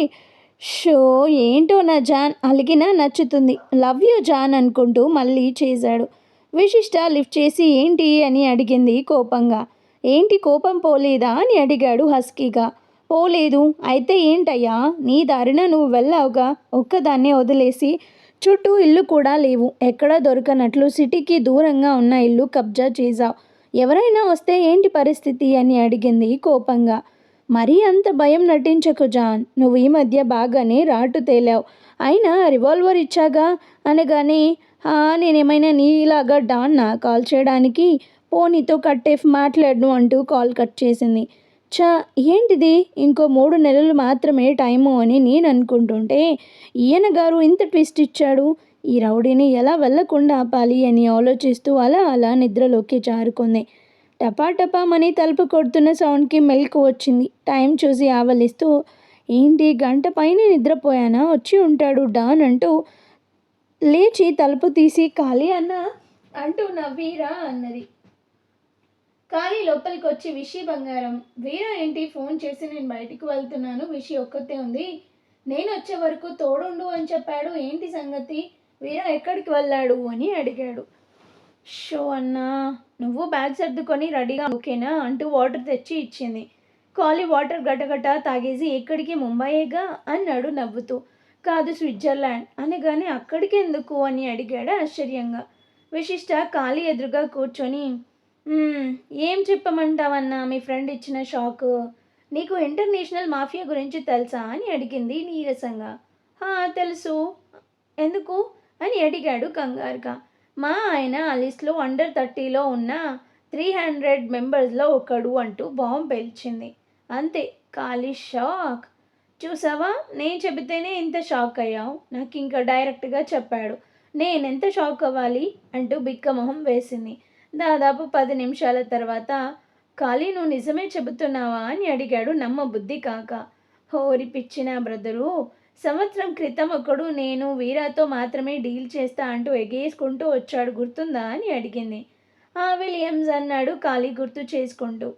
S1: షో ఏంటో నా జాన్ అలిగినా నచ్చుతుంది. లవ్ యూ జాన్ అనుకుంటూ మళ్ళీ చేశాడు. విశిష్ట లిఫ్ట్ చేసి ఏంటి అని అడిగింది కోపంగా. ఏంటి కోపం పోలేదా అని అడిగాడు హస్కీగా. పోలేదు. అయితే ఏంటయ్యా, నీ దారిన నువ్వు వెళ్ళావుగా, ఒక్కదాన్నే వదిలేసి. చుట్టూ ఇల్లు కూడా లేవు, ఎక్కడా దొరకనట్లు సిటీకి దూరంగా ఉన్న ఇల్లు కబ్జా చేశావు. ఎవరైనా వస్తే ఏంటి పరిస్థితి అని అడిగింది కోపంగా. మరీ అంత భయం నటించకు జాన్, నువ్వు ఈ మధ్య బాగానే రాటు తేలావు. అయినా రివాల్వర్ ఇచ్చాగా అనగానే, నేనేమైనా నీలాగా డాన్నా కాల్ చేయడానికి? పోనీతో కట్టేఫ్ మాట్లాడను అంటూ కాల్ కట్ చేసింది. ఛా, ఏంటిది, ఇంకో 3 నెలలు మాత్రమే టైము అని నేను అనుకుంటుంటే ఈయన గారు ఇంత ట్విస్ట్ ఇచ్చాడు. ఈ రౌడీని ఎలా వెళ్లకుండా ఆపాలి అని ఆలోచిస్తూ అలా అలా నిద్రలోకి జారుకుంది. టపాటపామని తలుపు కొడుతున్న సౌండ్కి మెలకు వచ్చింది. టైం చూసి ఆవలిస్తూ, ఏంటి గంట పైనే నిద్రపోయానా, వచ్చి ఉంటాడు డాన్ అంటూ లేచి తలుపు తీసి ఖాళీ అన్నా అంటూ నవ్వీరా అన్నది. ఖాళీ లోపలికి వచ్చి, విషి బంగారం, వీరా ఏంటి ఫోన్ చేసి నేను బయటికి వెళ్తున్నాను, విషి ఒక్కతే ఉంది, నేను వచ్చే వరకు తోడుండు అని చెప్పాడు, ఏంటి సంగతి, వీరా ఎక్కడికి వెళ్ళాడు అని అడిగాడు. షో అన్నా, నువ్వు బ్యాగ్ సర్దుకొని రెడీగా ఓకేనా అంటూ వాటర్ తెచ్చి ఇచ్చింది. ఖాళీ వాటర్ గటగట తాగేసి ఎక్కడికి, ముంబైయేగా అన్నాడు నవ్వుతూ. కాదు స్విట్జర్లాండ్ అనగానే అక్కడికి ఎందుకు అని అడిగాడు ఆశ్చర్యంగా. విశిష్ట ఖాళీ ఎదురుగా కూర్చొని, ఏం చెప్పమంటావన్నా, మీ ఫ్రెండ్ ఇచ్చిన షాక్. నీకు ఇంటర్నేషనల్ మాఫియా గురించి తెలుసా అని అడిగింది నీరసంగా. తెలుసు. ఎందుకు అని అడిగాడు కంగారుగా. మా ఆయన ఆ లిస్ట్లో అండర్ 30లో ఉన్న 300 మెంబర్స్లో ఒకడు అంటూ బాంబు పేల్చింది. అంతే, ఖాళీ షాక్. చూసావా, నేను చెబితేనే ఇంత షాక్ అయ్యావు, నాకు ఇంకా డైరెక్ట్గా చెప్పాడు, నేనెంత షాక్ అవ్వాలి అంటూ బిక్కమొహం వేసింది. దాదాపు 10 నిమిషాల తర్వాత, ఖాళీ నువ్వు నిజమే చెబుతున్నావా అని అడిగాడు నమ్మబుద్ధి కాక. హోరి పిచ్చిన బ్రదరు, సంవత్సరం క్రితం ఒకడు నేను వీరాతో మాత్రమే డీల్ చేస్తా అంటూ ఎగేసుకుంటూ వచ్చాడు, గుర్తుందా అని అడిగింది. విలియమ్స్ అన్నాడు ఖాళీ గుర్తు చేసుకుంటూ.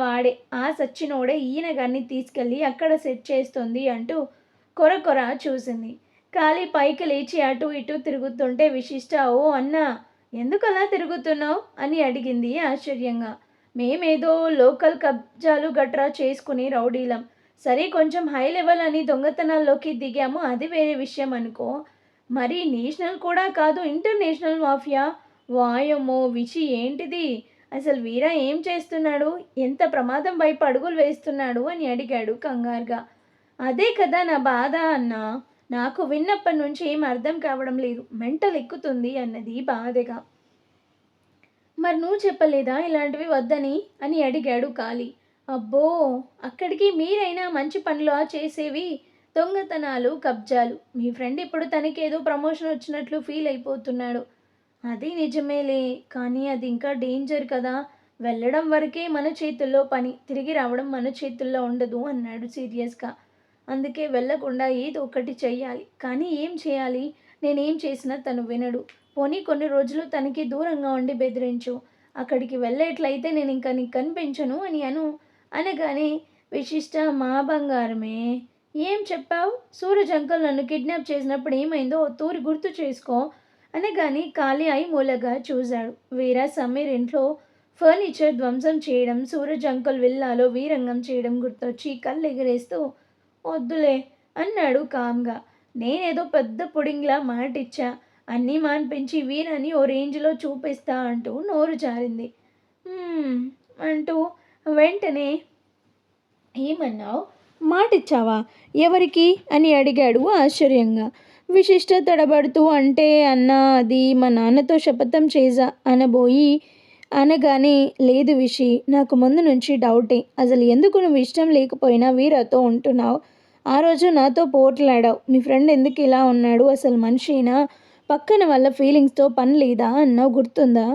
S1: వాడే, ఆ సచ్చినోడే ఈయన గారిని తీసుకెళ్ళి అక్కడ సెట్ చేస్తుంది అంటూ కొర చూసింది. ఖాళీ పైకి లేచి అటు ఇటు తిరుగుతుంటే విశిష్ట, ఓ అన్నా, ఎందుకు అలా తిరుగుతున్నావు అని అడిగింది ఆశ్చర్యంగా. మేమేదో లోకల్ కబ్జాలు గట్రా చేసుకుని రౌడీలం, సరే కొంచెం హై లెవెల్ అని దొంగతనాల్లోకి దిగాము, అది వేరే విషయం అనుకో. మరి నేషనల్ కూడా కాదు, ఇంటర్నేషనల్ మాఫియా. వాయమ్మో విషి, ఏంటిది అసలు, వీరా ఏం చేస్తున్నాడు, ఎంత ప్రమాదం వైపు అడుగులు వేస్తున్నాడు అని అడిగాడు కంగారుగా. అదే కదా నా బాధ అన్నా, నాకు విన్నప్పటి నుంచి ఏం అర్థం కావడం లేదు, మెంటల్ ఎక్కుతుంది అన్నది బాధగా. మరి నువ్వు చెప్పలేదా ఇలాంటివి వద్దని అని అడిగాడు ఖాళీ. అబ్బో, అక్కడికి మీరైనా మంచి పనులు చేసేవి, దొంగతనాలు కబ్జాలు. మీ ఫ్రెండ్ ఇప్పుడు తనకేదో ప్రమోషన్ వచ్చినట్లు ఫీల్ అయిపోతున్నాడు. అది నిజమేలే, కానీ అది ఇంకా డేంజర్ కదా, వెళ్ళడం వరకే మన చేతుల్లో పని, తిరిగి రావడం మన చేతుల్లో ఉండదు అన్నాడు సీరియస్గా. అందుకే వెళ్ళకుండా ఏదో ఒకటి చెయ్యాలి, కానీ ఏం చేయాలి, నేనేం చేసినా తను వినడు. పోనీ కొన్ని రోజులు తనకి దూరంగా ఉండి బెదిరించు, అక్కడికి వెళ్ళేట్లయితే నేను ఇంకా నీకు కనిపించను అని అనగానే విశిష్ట, మా బంగారమే, ఏం చెప్పావు, సూరజ్ అంకుల్ నన్ను కిడ్నాప్ చేసినప్పుడు ఏమైందో తూరి గుర్తు చేసుకో అనగానే ఖాళీ అయి మూలగా చూశాడు. వీరా సమీర్ ఇంట్లో ఫర్నిచర్ ధ్వంసం చేయడం, సూరజ్ అంకుల్ విల్లాలో వీరంగం చేయడం గుర్తొచ్చి కళ్ళు ఎగరేస్తూ, వద్దులే అన్నాడు కామ్గా. నేనేదో పెద్ద పుడింగ్లా మాటిచ్చా, అన్నీ మాన్పించి వీరని ఓ రేంజ్లో చూపిస్తా అంటూ నోరు జారింది. అంటూ వెంటనే, ఏమన్నావు, మాటిచ్చావా, ఎవరికి అని అడిగాడు ఆశ్చర్యంగా. విశిష్ట తడబడుతూ, అంటే అన్నా, అది మా నాన్నతో శపథం చేశా అనబోయి అనగానే, లేదు విషి, నాకు ముందు నుంచి డౌటే, అసలు ఎందుకు నువ్వు ఇష్టం లేకపోయినా వీరాతో ఉంటున్నావు, ఆ రోజు నాతో పోట్లాడావు, మీ ఫ్రెండ్ ఎందుకు ఇలా ఉన్నాడు, అసలు మనిషినా, పక్కన వాళ్ళ ఫీలింగ్స్తో పని లేదా అన్నావు గుర్తుందా?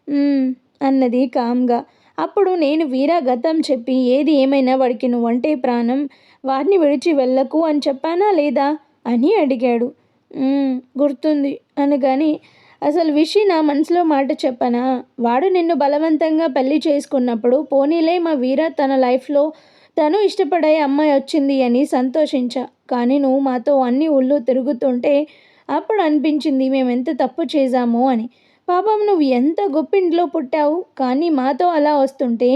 S1: "మ్మ్" అన్నది కామ్గా. అప్పుడు నేను వీరా గతం చెప్పి ఏది ఏమైనా వాడికి నువ్వంటే ప్రాణం, వారిని విడిచి వెళ్ళకు అని చెప్పానా లేదా అని అడిగాడు. గుర్తుంది" అనగాని అసలు విషి నా మనసులో మాట చెప్పనా? వాడు నిన్ను బలవంతంగా పెళ్లి చేసుకున్నప్పుడు పోనీలే మా వీర తన లైఫ్లో తను ఇష్టపడే అమ్మాయి వచ్చింది అని సంతోషించా. కానీ నువ్వు మాతో అన్ని ఊళ్ళు తిరుగుతుంటే అప్పుడు అనిపించింది మేమెంత తప్పు చేశామో అని. పాపం నువ్వు ఎంత గొప్పింట్లో పుట్టావు, కానీ మాతో అలా వస్తుంటే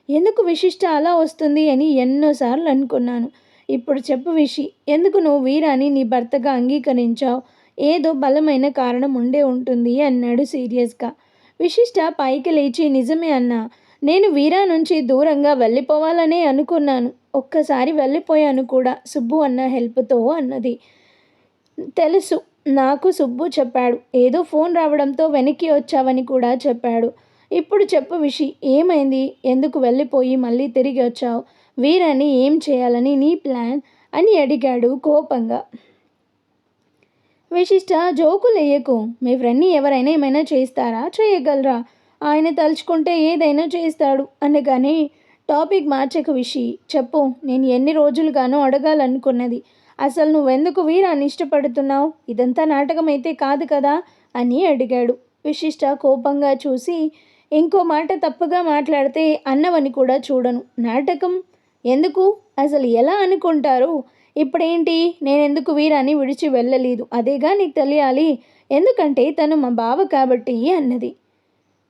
S1: ఎందుకు విశిష్ట అలా వస్తుంది అని ఎన్నోసార్లు అనుకున్నాను. ఇప్పుడు చెప్పు విషి, ఎందుకు నువ్వు వీరాని నీ భర్తగా అంగీకరించావు? ఏదో బలమైన కారణం ఉండే ఉంటుంది అన్నాడు సీరియస్గా. విశిష్ట పైకి లేచి నిజమే అన్నా, నేను వీరా నుంచి దూరంగా వెళ్ళిపోవాలనే అనుకున్నాను. ఒక్కసారి వెళ్ళిపోయాను కూడా సుబ్బు అన్న హెల్ప్తో అన్నది. తెలుసు, నాకు సుబ్బు చెప్పాడు. ఏదో ఫోన్ రావడంతో వెనక్కి వచ్చావని కూడా చెప్పాడు. ఇప్పుడు చెప్పు విషి, ఏమైంది? ఎందుకు వెళ్ళిపోయి మళ్ళీ తిరిగి వచ్చావు? వీరని ఏం చేయాలని నీ ప్లాన్ అని అడిగాడు కోపంగా. విశిష్ట జోకులేయకు. మీ ఫ్రెండ్ని ఎవరైనా ఏమైనా చేస్తారా? చేయగలరా? ఆయన తలుచుకుంటే ఏదైనా చేస్తాడు అనగానే టాపిక్ మార్చకు విషి. చెప్పు, నేను ఎన్ని రోజులుగానో అడగాలనుకున్నది. అసలు నువ్వెందుకు వీరాన్ని ఇష్టపడుతున్నావు? ఇదంతా నాటకం అయితే కాదు కదా అని అడిగాడు. విశిష్ట కోపంగా చూసి, ఇంకో మాట తప్పుగా మాట్లాడితే అన్నవని కూడా చూడను. నాటకం ఎందుకు? అసలు ఎలా అనుకుంటారు? ఇప్పుడేంటి? నేనెందుకు వీరాన్ని విడిచి వెళ్ళలేదు అదేగా నీకు తెలియాలి. ఎందుకంటే తను మా బావ కాబట్టి అన్నది.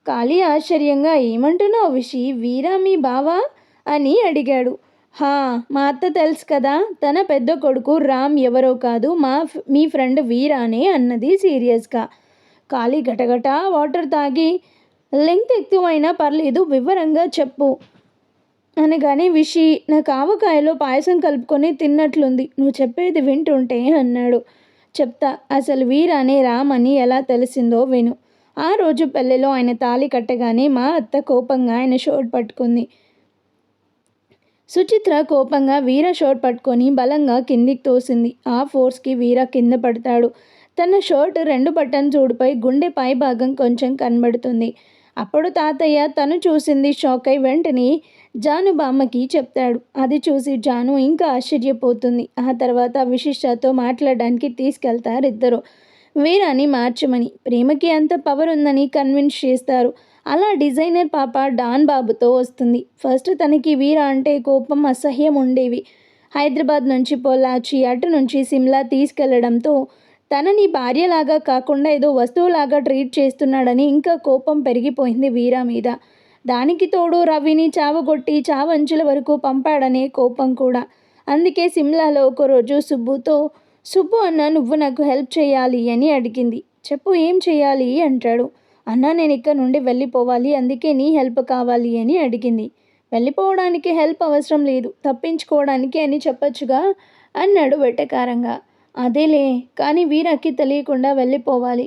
S1: కాళీ ఆశ్చర్యంగా, ఏమంటున్నావు విషి? వీరా మీ బావా అని అడిగాడు. హా, మా అత్త తెలుసు కదా, తన పెద్ద కొడుకు రామ్ ఎవరో కాదు మీ ఫ్రెండ్ వీరానే అన్నది సీరియస్గా. కాళీ గటగట వాటర్ తాగి, లెంగ్త్ ఎక్కువైనా పర్లేదు వివరంగా చెప్పు అనగానే విషి, నాకు ఆవకాయలో పాయసం కలుపుకొని తిన్నట్లుంది నువ్వు చెప్పేది వింటుంటే అన్నాడు. చెప్తా. అసలు వీరానే రామ్ అని ఎలా తెలిసిందో విను. ఆ రోజు పెళ్ళిలో ఆయన తాళి కట్టగానే మా అత్త కోపంగా ఆయన షర్ట్ పట్టుకుంది. సుచిత్ర కోపంగా వీర షర్ట్ పట్టుకొని బలంగా కిందికి తోసింది. ఆ ఫోర్స్కి వీర కింద పడతాడు. తన షర్ట్ 2 బటన్ చూడుపై గుండె పై భాగం కొంచెం కనబడుతుంది. అప్పుడు తాతయ్య తను చూసింది షాక్ అయి వెంటనే జాను బామ్మకి చెప్తాడు. అది చూసి జాను ఇంకా ఆశ్చర్యపోతుంది. ఆ తర్వాత విశిష్టతో మాట్లాడడానికి తీసుకెళ్తారు ఇద్దరు. వీరాని మార్చమని, ప్రేమకి అంత పవర్ ఉందని కన్విన్స్ చేస్తారు. అలా డిజైనర్ పాప డాన్ బాబుతో వస్తుంది. ఫస్ట్ తనకి వీర అంటే కోపం, అసహ్యం ఉండేవి. హైదరాబాద్ నుంచి పొల్లాచి, అటు నుంచి సిమ్లా తీసుకెళ్లడంతో తనని భార్యలాగా కాకుండా ఏదో వస్తువులాగా ట్రీట్ చేస్తున్నాడని ఇంకా కోపం పెరిగిపోయింది వీరా మీద. దానికి తోడు రవిని చావగొట్టి చావంచుల వరకు పంపాడనే కోపం కూడా. అందుకే సిమ్లాలో ఒకరోజు సుబ్బు అన్న నువ్వు నాకు హెల్ప్ చేయాలి అని అడిగింది. చెప్పు, ఏం చేయాలి అంటాడు. అన్న, నేను ఇక్కడ నుండి వెళ్ళిపోవాలి, అందుకే నీ హెల్ప్ కావాలి అని అడిగింది. వెళ్ళిపోవడానికి హెల్ప్ అవసరం లేదు, తప్పించుకోవడానికి అని చెప్పచ్చుగా అన్నాడు వెటకారంగా. అదేలే, కానీ వీరాకి తెలియకుండా వెళ్ళిపోవాలి.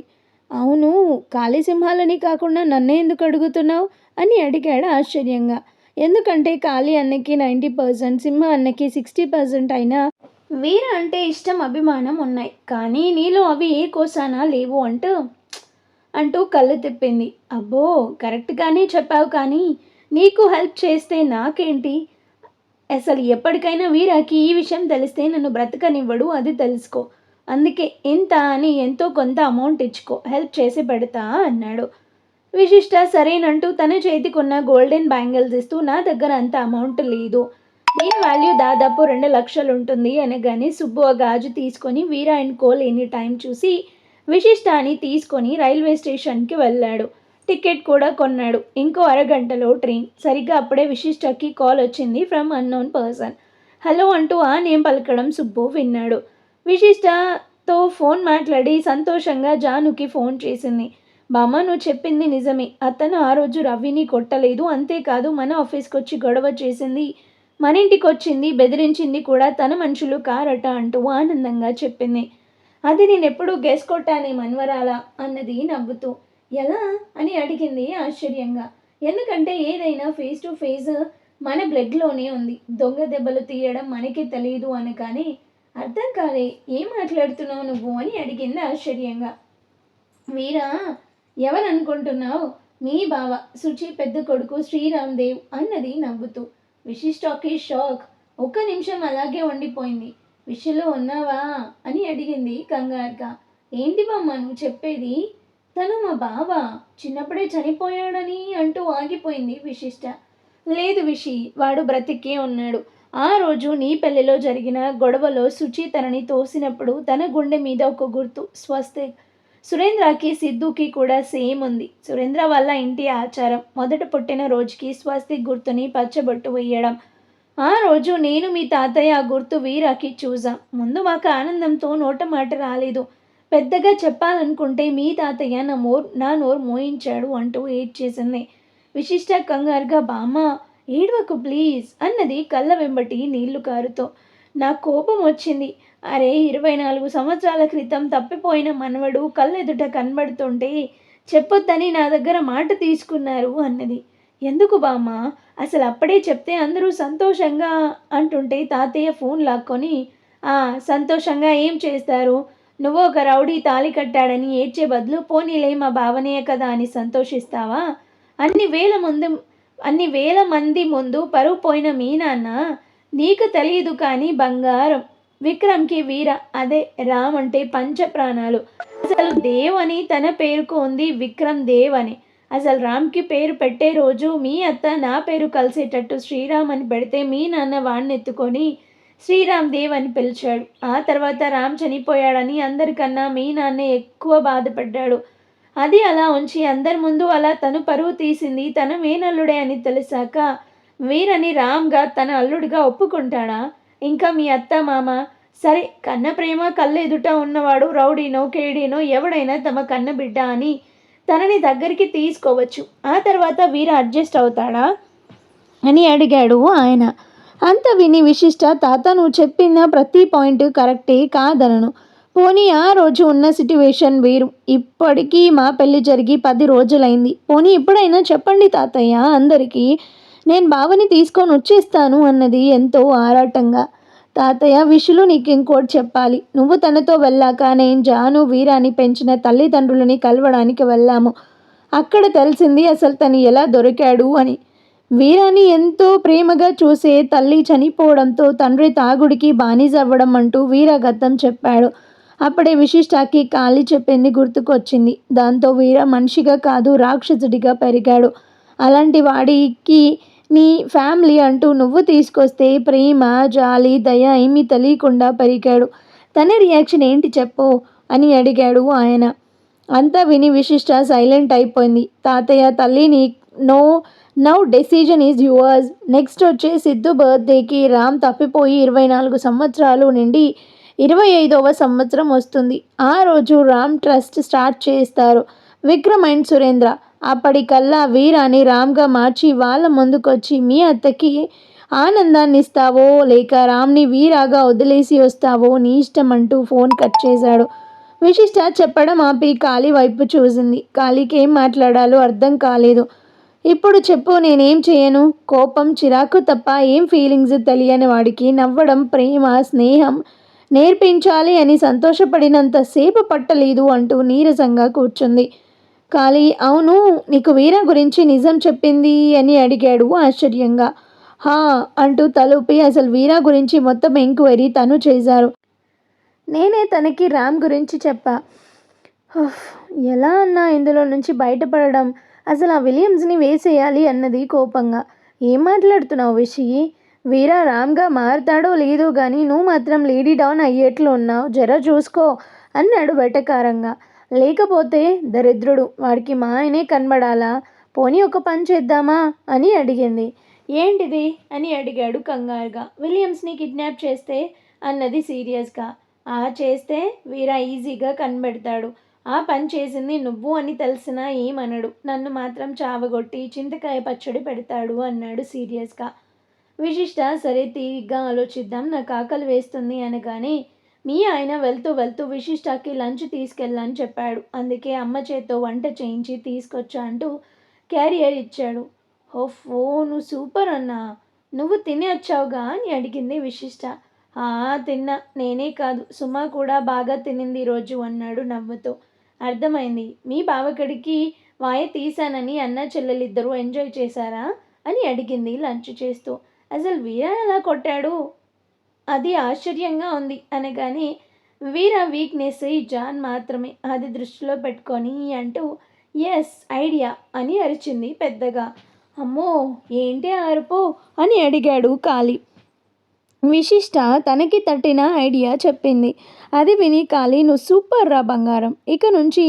S1: అవును, కాళీసింహాలని కాకుండా నన్నే ఎందుకు అడుగుతున్నావు అని అడిగాడు ఆశ్చర్యంగా. ఎందుకంటే కాళీ అన్నకి 90%, సింహ అన్నకి 60% అయినా వీర అంటే ఇష్టం, అభిమానం ఉన్నాయి. కానీ నీలో అవి ఏ కోసానా లేవు అంటూ కళ్ళు తిప్పింది. అబ్బో, కరెక్ట్గానే చెప్పావు, కానీ నీకు హెల్ప్ చేస్తే నాకేంటి? అసలు ఎప్పటికైనా వీరాకి ఈ విషయం తెలిస్తే నన్ను బ్రతకనివ్వడు, అది తెలుసుకో. అందుకే ఇంత అని ఎంతో కొంత అమౌంట్ ఇచ్చుకో, హెల్ప్ చేసి పెడతా అన్నాడు. విశిష్ట సరేనంటూ తన చేతికున్న గోల్డెన్ బ్యాంగిల్స్ ఇస్తూ, నా దగ్గర అంత అమౌంట్ లేదు, దీని వాల్యూ దాదాపు 2 లక్షలు ఉంటుంది అనగానే సుబ్బు ఆ గాజు తీసుకొని వీరా అండ్ కోల్ ఎనీ టైం చూసి విశిష్టాన్ని తీసుకొని రైల్వే స్టేషన్కి వెళ్ళాడు. టికెట్ కూడా కొన్నాడు. ఇంకో అరగంటలో ట్రైన్. సరిగ్గా అప్పుడే విశిష్టకి కాల్ వచ్చింది ఫ్రమ్ అన్నోన్ పర్సన్. హలో అంటూ ఆ నేమ్ పలకడం సుబ్బు విన్నాడు. విశిష్టతో ఫోన్ మాట్లాడి సంతోషంగా జానుకి ఫోన్ చేసింది. బామ్మ, నువ్వు చెప్పింది నిజమే. అతను ఆ రోజు రవిని కొట్టలేదు, అంతేకాదు మన ఆఫీస్కి వచ్చి గొడవ చేసింది, మన ఇంటికి వచ్చింది, బెదిరించింది కూడా తన మనుషులు కారట అంటూ ఆనందంగా చెప్పింది. అది నేనెప్పుడు గెస్ కొట్టానే మన్వరాలా అన్నది నవ్వుతూ. ఎలా అని అడిగింది ఆశ్చర్యంగా. ఎందుకంటే ఏదైనా ఫేస్ టు ఫేస్ మన బ్లడ్లోనే ఉంది. దొంగ దెబ్బలు తీయడం మనకి తెలియదు అనగానే అర్థం కాలే, ఏం మాట్లాడుతున్నావు నువ్వు అని అడిగింది ఆశ్చర్యంగా. వీరా, ఎవరనుకుంటున్నావు? మీ బావ శుచి పెద్ద కొడుకు శ్రీరామ్ దేవ్ అన్నది నవ్వుతూ. విశిష్టాకి షాక్. ఒక్క నిమిషం అలాగే ఉండిపోయింది. విషయంలో ఉన్నావా అని అడిగింది కంగారుగా. ఏంటి బామ్మ నువ్వు చెప్పేది? తను మా బావ చిన్నప్పుడే చనిపోయాడని అంటూ ఆగిపోయింది విశిష్ట. లేదు విషి, వాడు బ్రతికే ఉన్నాడు. ఆ రోజు నీ పెళ్లిలో జరిగిన గొడవలో శుచి తనని తోసినప్పుడు తన గుండె మీద ఒక గుర్తు స్వస్తిక్. సురేంద్రకి సిద్ధుకి కూడా సేమ్ ఉంది. సురేంద్ర వాళ్ళ ఇంటి ఆచారం మొదట పుట్టిన రోజుకి స్వస్తిక్ గుర్తుని పచ్చబొట్టు వేయడం. ఆ రోజు నేను మీ తాతయ్య ఆ గుర్తు వీరాకి చూసాం. ముందు మాకు ఆనందంతో నోట మాట రాలేదు. పెద్దగా చెప్పాలనుకుంటే మీ తాతయ్య నా నోరు మోయించాడు అంటూ ఏడ్చేసింది. విశిష్ట కంగారుగా బామ్మ ఏడవకు ప్లీజ్ అన్నది కళ్ళ వెంబటి నీళ్లు కారుతో. నాకు కోపం వచ్చింది. అరే 24 సంవత్సరాల క్రితం తప్పిపోయిన మనవడు కళ్ళెదుట కనబడుతుంటే చెప్పొద్దని నా దగ్గర మాట తీసుకున్నారు అన్నది. ఎందుకు బామ్మ? అసలు అప్పుడే చెప్తే అందరూ సంతోషంగా అంటుంటే తాతయ్య ఫోన్ లాక్కొని సంతోషంగా ఏం చేస్తారు? నువ్వు ఒక రౌడీ తాళి కట్టాడని ఏడ్చే బదులు పోనీలే మా భావనే కదా అని సంతోషిస్తావా? అన్ని వేల ముందు అన్ని వేల మంది ముందు పరువు పోయిన మీ నాన్న నీకు తెలియదు కానీ బంగారం. విక్రమ్కి వీర అదే రామ్ అంటే పంచ ప్రాణాలు. అసలు దేవ్ అని తన పేరుకు ఉంది విక్రమ్ దేవ్ అని. అసలు రామ్కి పేరు పెట్టే రోజు మీ అత్త నా పేరు కలిసేటట్టు శ్రీరామ్ అని పెడితే మీ నాన్న వాడిని ఎత్తుకొని శ్రీరామ్ దేవ్ అని పిలిచాడు. ఆ తర్వాత రామ్ చనిపోయాడని అందరికన్నా మీ నాన్నే ఎక్కువ బాధపడ్డాడు. అది అలా ఉంచి అందరి ముందు అలా తను పరువు తీసింది తన మేనల్లుడే అని తెలిసాక వీరని రామ్గా తన అల్లుడిగా ఒప్పుకుంటాడా? ఇంకా మీ అత్త మామ సరే కన్న ప్రేమ కళ్ళెదుట ఉన్నవాడు రౌడీనో కేడీనో ఎవడైనా తమ కన్న బిడ్డ అని తనని దగ్గరికి తీసుకోవచ్చు. ఆ తర్వాత వీర అడ్జస్ట్ అవుతాడా అని అడిగాడు ఆయన. అంత విని విశిష్ట తాత నువ్వు చెప్పిన ప్రతి పాయింట్ కరెక్టే కాదనను. పోనీ ఆ రోజు ఉన్న సిట్యువేషన్ వేరు. ఇప్పటికీ మా పెళ్లి జరిగి 10 రోజులైంది. పోనీ ఇప్పుడైనా చెప్పండి తాతయ్య అందరికీ. నేను బావని తీసుకొని వచ్చేస్తాను అన్నది ఎంతో ఆరాటంగా. తాతయ్య విషులు నీకు ఇంకోటి చెప్పాలి. నువ్వు తనతో వెళ్ళాక నేను జాను వీరాని పెంచిన తల్లిదండ్రులని కలవడానికి వెళ్ళాము. అక్కడ తెలిసింది అసలు తను ఎలా దొరికాడు అని. వీరాని ఎంతో ప్రేమగా చూసే తల్లి చనిపోవడంతో తండ్రి తాగుడికి బానిసవ్వడం అంటూ వీర గతం చెప్పాడు. అప్పుడే విశిష్టాకి కాళీ చెప్పింది గుర్తుకొచ్చింది. దాంతో వీర మనిషిగా కాదు రాక్షసుడిగా పెరిగాడు. అలాంటి వాడికి నీ ఫ్యామిలీ అంటూ నువ్వు తీసుకొస్తే ప్రేమ జాలి దయ ఏమీ తెలియకుండా పెరిగాడు. తన రియాక్షన్ ఏంటి చెప్పు అని అడిగాడు ఆయన. అంతా విని విశిష్ట సైలెంట్ అయిపోయింది. తాతయ్య తల్లిని no now decision is yours. Next వచ్చే సిద్ధు బర్త్డేకి రామ్ తప్పిపోయి 24 సంవత్సరాలు నుండి 25వ సంవత్సరం వస్తుంది. ఆ రోజు రామ్ ట్రస్ట్ స్టార్ట్ చేస్తారు విక్రమ్ అండ్ సురేంద్ర. అప్పటికల్లా వీరాని రామ్గా మార్చి వాళ్ళ ముందుకొచ్చి మీ అత్తకి ఆనందాన్ని ఇస్తావో లేక రామ్ని వీరాగా వదిలేసి వస్తావో నీ ఇష్టం అంటూ ఫోన్ కట్ చేశాడు. విశిష్ట చెప్పడం ఆపి కాళీ వైపు చూసింది. కాళీకి ఏం మాట్లాడాలో అర్థం కాలేదు. ఇప్పుడు చెప్పు నేనేం చేయను? కోపం చిరాకు తప్ప ఏం ఫీలింగ్స్ తెలియని వాడికి నవ్వడం ప్రేమ స్నేహం నేర్పించాలి అని సంతోషపడినంతసేపు పట్టలేదు అంటూ నీరసంగా కూర్చుంది. కాళీ అవును నీకు వీర గురించి నిజం చెప్పింది అని అడిగాడు ఆశ్చర్యంగా. హా అంటూ తలూపి అసలు వీర గురించి మొత్తం ఎంక్వైరీ తను చేశారు. నేనే తనకి రామ్ గురించి చెప్పా. ఎలా అన్నా ఇందులో నుంచి బయటపడడం? అసలు ఆ విలియమ్స్ని వేసేయాలి అన్నది కోపంగా. ఏం మాట్లాడుతున్నావు విషి? వీరా రామ్గా మారుతాడో లేదో కానీ నువ్వు మాత్రం లేడీ డౌన్ అయ్యేట్లు ఉన్నావు. జర చూసుకో అన్నాడు వెటకారంగా. లేకపోతే దరిద్రుడు వాడికి మా ఆయనే కనబడాలా? పోనీ ఒక పని చేద్దామా అని అడిగింది. ఏంటిది అని అడిగాడు కంగారుగా. విలియమ్స్ని కిడ్నాప్ చేస్తే అన్నది సీరియస్గా. చేస్తే వీరా ఈజీగా కనబెడతాడు. ఆ పని చేసింది నువ్వు అని తెలిసినా ఏమనడు. నన్ను మాత్రం చావగొట్టి చింతకాయ పచ్చడి పెడతాడు అన్నాడు సీరియస్గా. విశిష్ట సరే తీరిగ్గా ఆలోచిద్దాం నాకు ఆకలి వేస్తుంది అనగానే మీ ఆయన వెళ్తూ వెళ్తూ విశిష్టకి లంచ్ తీసుకెళ్ళని చెప్పాడు. అందుకే అమ్మ చేత్తో వంట చేయించి తీసుకొచ్చా అంటూ క్యారియర్ ఇచ్చాడు. ఓఫో నువ్వు సూపర్ అన్నా. నువ్వు తిని వచ్చావుగా అని అడిగింది విశిష్ట. తిన్నా. నేనే కాదు సుమ కూడా బాగా తినింది ఈరోజు అన్నాడు నవ్వుతూ. అర్థమైంది. మీ బావకడికి వాయ తీశానని అన్న చెల్లెలిద్దరూ ఎంజాయ్ చేశారా అని అడిగింది లంచ్ చేస్తూ. అసలు వీరా ఎలా కొట్టాడు అది ఆశ్చర్యంగా ఉంది అనగానే వీర వీక్నెస్ ఈ జాన్ మాత్రమే అది దృష్టిలో పెట్టుకొని అంటూ ఎస్ ఐడియా అని అరిచింది పెద్దగా. అమ్మో ఏంటి అరుపు అని అడిగాడు కాళీ. విశిష్ట తనకి తట్టిన ఐడియా చెప్పింది. అది విని కాళీ నువ్వు సూపర్ రా బంగారం, ఇక నుంచి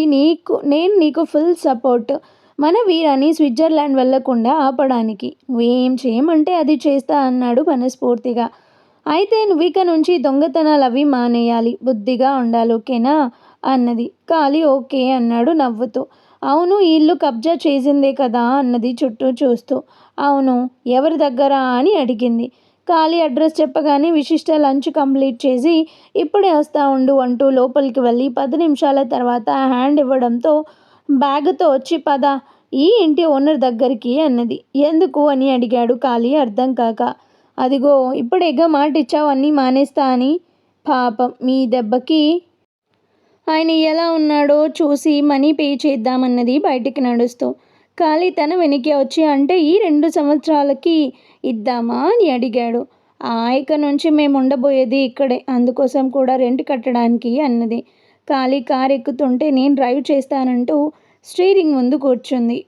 S1: నేను నీకు ఫుల్ సపోర్ట్. మన వీరాని స్విట్జర్లాండ్ వెళ్లకుండా ఆపడానికి నువ్వేం చేయమంటే అది చేస్తా అన్నాడు మనస్ఫూర్తిగా. అయితే నువ్వు ఇక నుంచి దొంగతనాలు అవి మానేయాలి, బుద్ధిగా ఉండాలి, ఓకేనా అన్నది. కాళీ ఓకే అన్నాడు నవ్వుతూ. అవును ఈ ఇల్లు కబ్జా చేసిందే కదా అన్నది చుట్టూ చూస్తూ. అవును ఎవరి దగ్గర అని అడిగింది. కాళీ అడ్రస్ చెప్పగానే విశిష్ట లంచ్ కంప్లీట్ చేసి ఇప్పుడే వస్తా ఉండు అంటూ లోపలికి వెళ్ళి 10 నిమిషాల తర్వాత హ్యాండ్ ఇవ్వడంతో బ్యాగ్తో వచ్చి పద ఈ ఇంటి ఓనర్ దగ్గరికి అన్నది. ఎందుకు అని అడిగాడు కాళీ అర్థం కాక. అదిగో ఇప్పుడేగా మాట ఇచ్చావు అన్నీ మానేస్తా అని. పాపం మీ దెబ్బకి ఆయన ఎలా ఉన్నాడో చూసి మనీ పే చేద్దామన్నది బయటికి నడుస్తూ. కాళీ తన వెనక్కి వచ్చి అంటే ఈ 2 సంవత్సరాలకి ఇద్దామా అని అడిగాడు. ఇక నుంచి మేము ఉండబోయేది ఇక్కడే, అందుకోసం కూడా రెంట్ కట్టడానికి అన్నది. కాళీ కారు ఎక్కుతుంటే నేను డ్రైవ్ చేస్తానంటూ స్టీరింగ్ ముందు కూర్చుంది.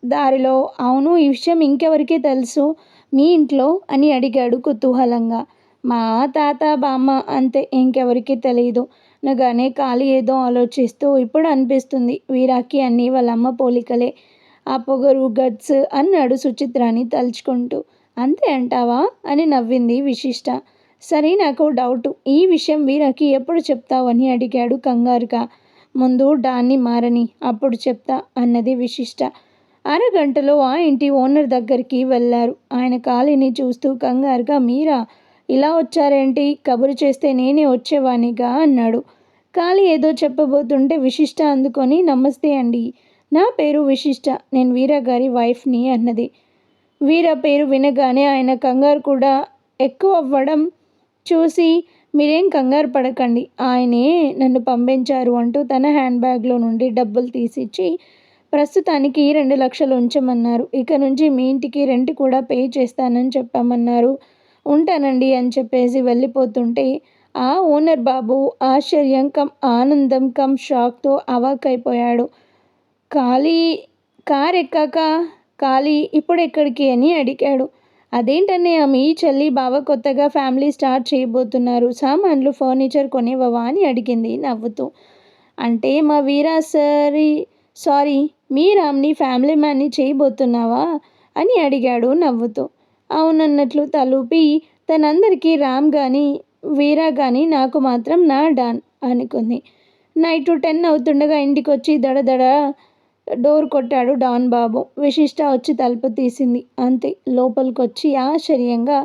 S1: దారిలో అవును ఈ విషయం ఇంకెవరికి తెలుసు మీ ఇంట్లో అని అడిగాడు కుతూహలంగా. మా తాత బామ్మ అంతే, ఇంకెవరికి తెలియదు అనగానే కాళీ ఏదో ఆలోచిస్తూ ఇప్పుడు అనిపిస్తుంది వీరాకి అన్నీ వాళ్ళ అమ్మ పోలికలే, ఆ పొగరు గట్స్ అన్నాడు సుచిత్రాని తలుచుకుంటూ. అంతే అంటావా అని నవ్వింది విశిష్ట. సరే నాకు డౌటు, ఈ విషయం వీరాకి ఎప్పుడు చెప్తావు అని అడిగాడు కంగారుగా. ముందు డాన్ని మారని అప్పుడు చెప్తా అన్నది విశిష్ట. అరగంటలో ఆ ఇంటి ఓనర్ దగ్గరికి వెళ్ళారు. ఆయన కాళీని చూస్తూ కంగారుగా మీరా ఇలా వచ్చారేంటి, కబురు చేస్తే నేనే వచ్చేవానిగా అన్నాడు. కాళీ ఏదో చెప్పబోతుంటే విశిష్ట అందుకొని నమస్తే అండి, నా పేరు విశిష్ట, నేను వీరా గారి వైఫ్ని అన్నది. వీరా పేరు వినగానే ఆయన కంగారు కూడా ఎక్కువ అవ్వడం చూసి మీరేం కంగారు పడకండి, ఆయనే నన్ను పంపించారు అంటూ తన హ్యాండ్ బ్యాగ్లో నుండి డబ్బులు తీసిచ్చి ప్రస్తుతానికి 2 లక్షలు ఉంచమన్నారు. ఇక నుంచి మీ ఇంటికి రెంట్ కూడా పే చేస్తానని చెప్పామన్నారు. ఉంటానండి అని చెప్పేసి వెళ్ళిపోతుంటే ఆ ఓనర్ బాబు ఆశ్చర్యం కమ్ ఆనందం కమ్ షాక్తో అవాక్కైపోయాడు. కాళీ కార్ ఎక్కాక కాళీ ఇప్పుడెక్కడికి అని అడిగాడు. అదేంటన్నయ్య మీ చెల్లి బావ కొత్తగా ఫ్యామిలీ స్టార్ట్ చేయబోతున్నారు, సామాన్లు ఫర్నిచర్ కొనేవా అని అడిగింది నవ్వుతూ. అంటే మా వీరా సారీ మీ రామ్ని ఫ్యామిలీ మ్యాన్ని చేయబోతున్నావా అని అడిగాడు నవ్వుతూ. అవునన్నట్లు తలూపి తనందరికీ రామ్ కానీ వీరా కానీ నాకు మాత్రం నా డాన్ అనుకుంది. నైట్ 10 అవుతుండగా ఇంటికొచ్చి దడదడ డోర్ కొట్టాడు డాన్ బాబు. విశిష్ట వచ్చి తలుపు తీసింది. అంతే, లోపలికొచ్చి ఆశ్చర్యంగా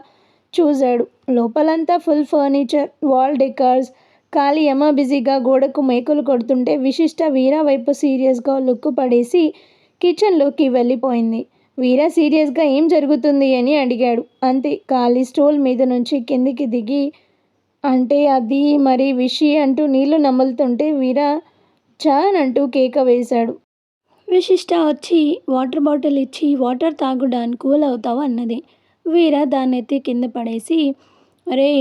S1: చూశాడు. లోపలంతా ఫుల్ ఫర్నిచర్, వాల్ డెకర్స్. కాళీ యమ బిజీగా గోడకు మేకులు కొడుతుంటే విశిష్ట వీరా వైపు సీరియస్గా లుక్కు పడేసి కిచెన్లోకి వెళ్ళిపోయింది. వీరా సీరియస్గా ఏం జరుగుతుంది అని అడిగాడు. అంతే, కాళీ స్టూల్ మీద నుంచి కిందికి దిగి అంటే అది మరి విషి అంటూ నీళ్లు నములుతుంటే వీరా చాన్ అంటూ కేక వేశాడు. విశిష్ట వచ్చి వాటర్ బాటిల్ ఇచ్చి వాటర్ తాగుడాన్ని కూల్ అవుతావు అన్నది. వీర దాన్ని ఎత్తి కింద పడేసి అరే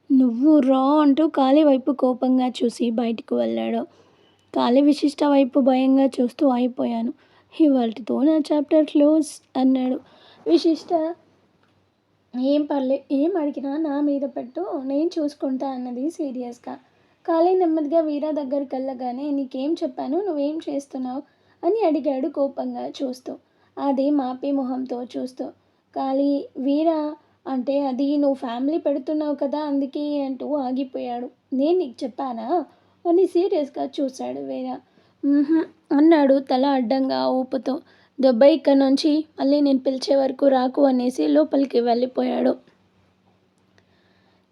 S1: నువ్వు రా అంటూ కాళీ వైపు కోపంగా చూసి బయటికి వెళ్ళాడు. కాళీ విశిష్ట వైపు భయంగా చూస్తూ అయిపోయాను, ఇవాళతో నా చాప్టర్ క్లోజ్ అన్నాడు. విశిష్ట ఏం పర్లే, ఏం అడిగినా నా మీద పెట్టు, నేను చూసుకుంటా అన్నది సీరియస్గా. కాళీ నెమ్మదిగా వీరా దగ్గరికి వెళ్ళగానే నీకేం చెప్పాను, నువ్వేం చేస్తున్నావు అని అడిగాడు కోపంగా చూస్తూ. అది మాపి మొహంతో చూస్తూ. కాళీ వీరా అంటే అది నువ్వు ఫ్యామిలీ పెడుతున్నావు కదా అందుకే అంటూ ఆగిపోయాడు. నేను నీకు చెప్పానా అని సీరియస్గా చూశాడు వీరా. అన్నాడు తల అడ్డంగా ఊపుతూ. దుబాయ్ ఇక్కడ నుంచి మళ్ళీ నేను పిలిచే వరకు రాకు అనేసి లోపలికి వెళ్ళిపోయాడు.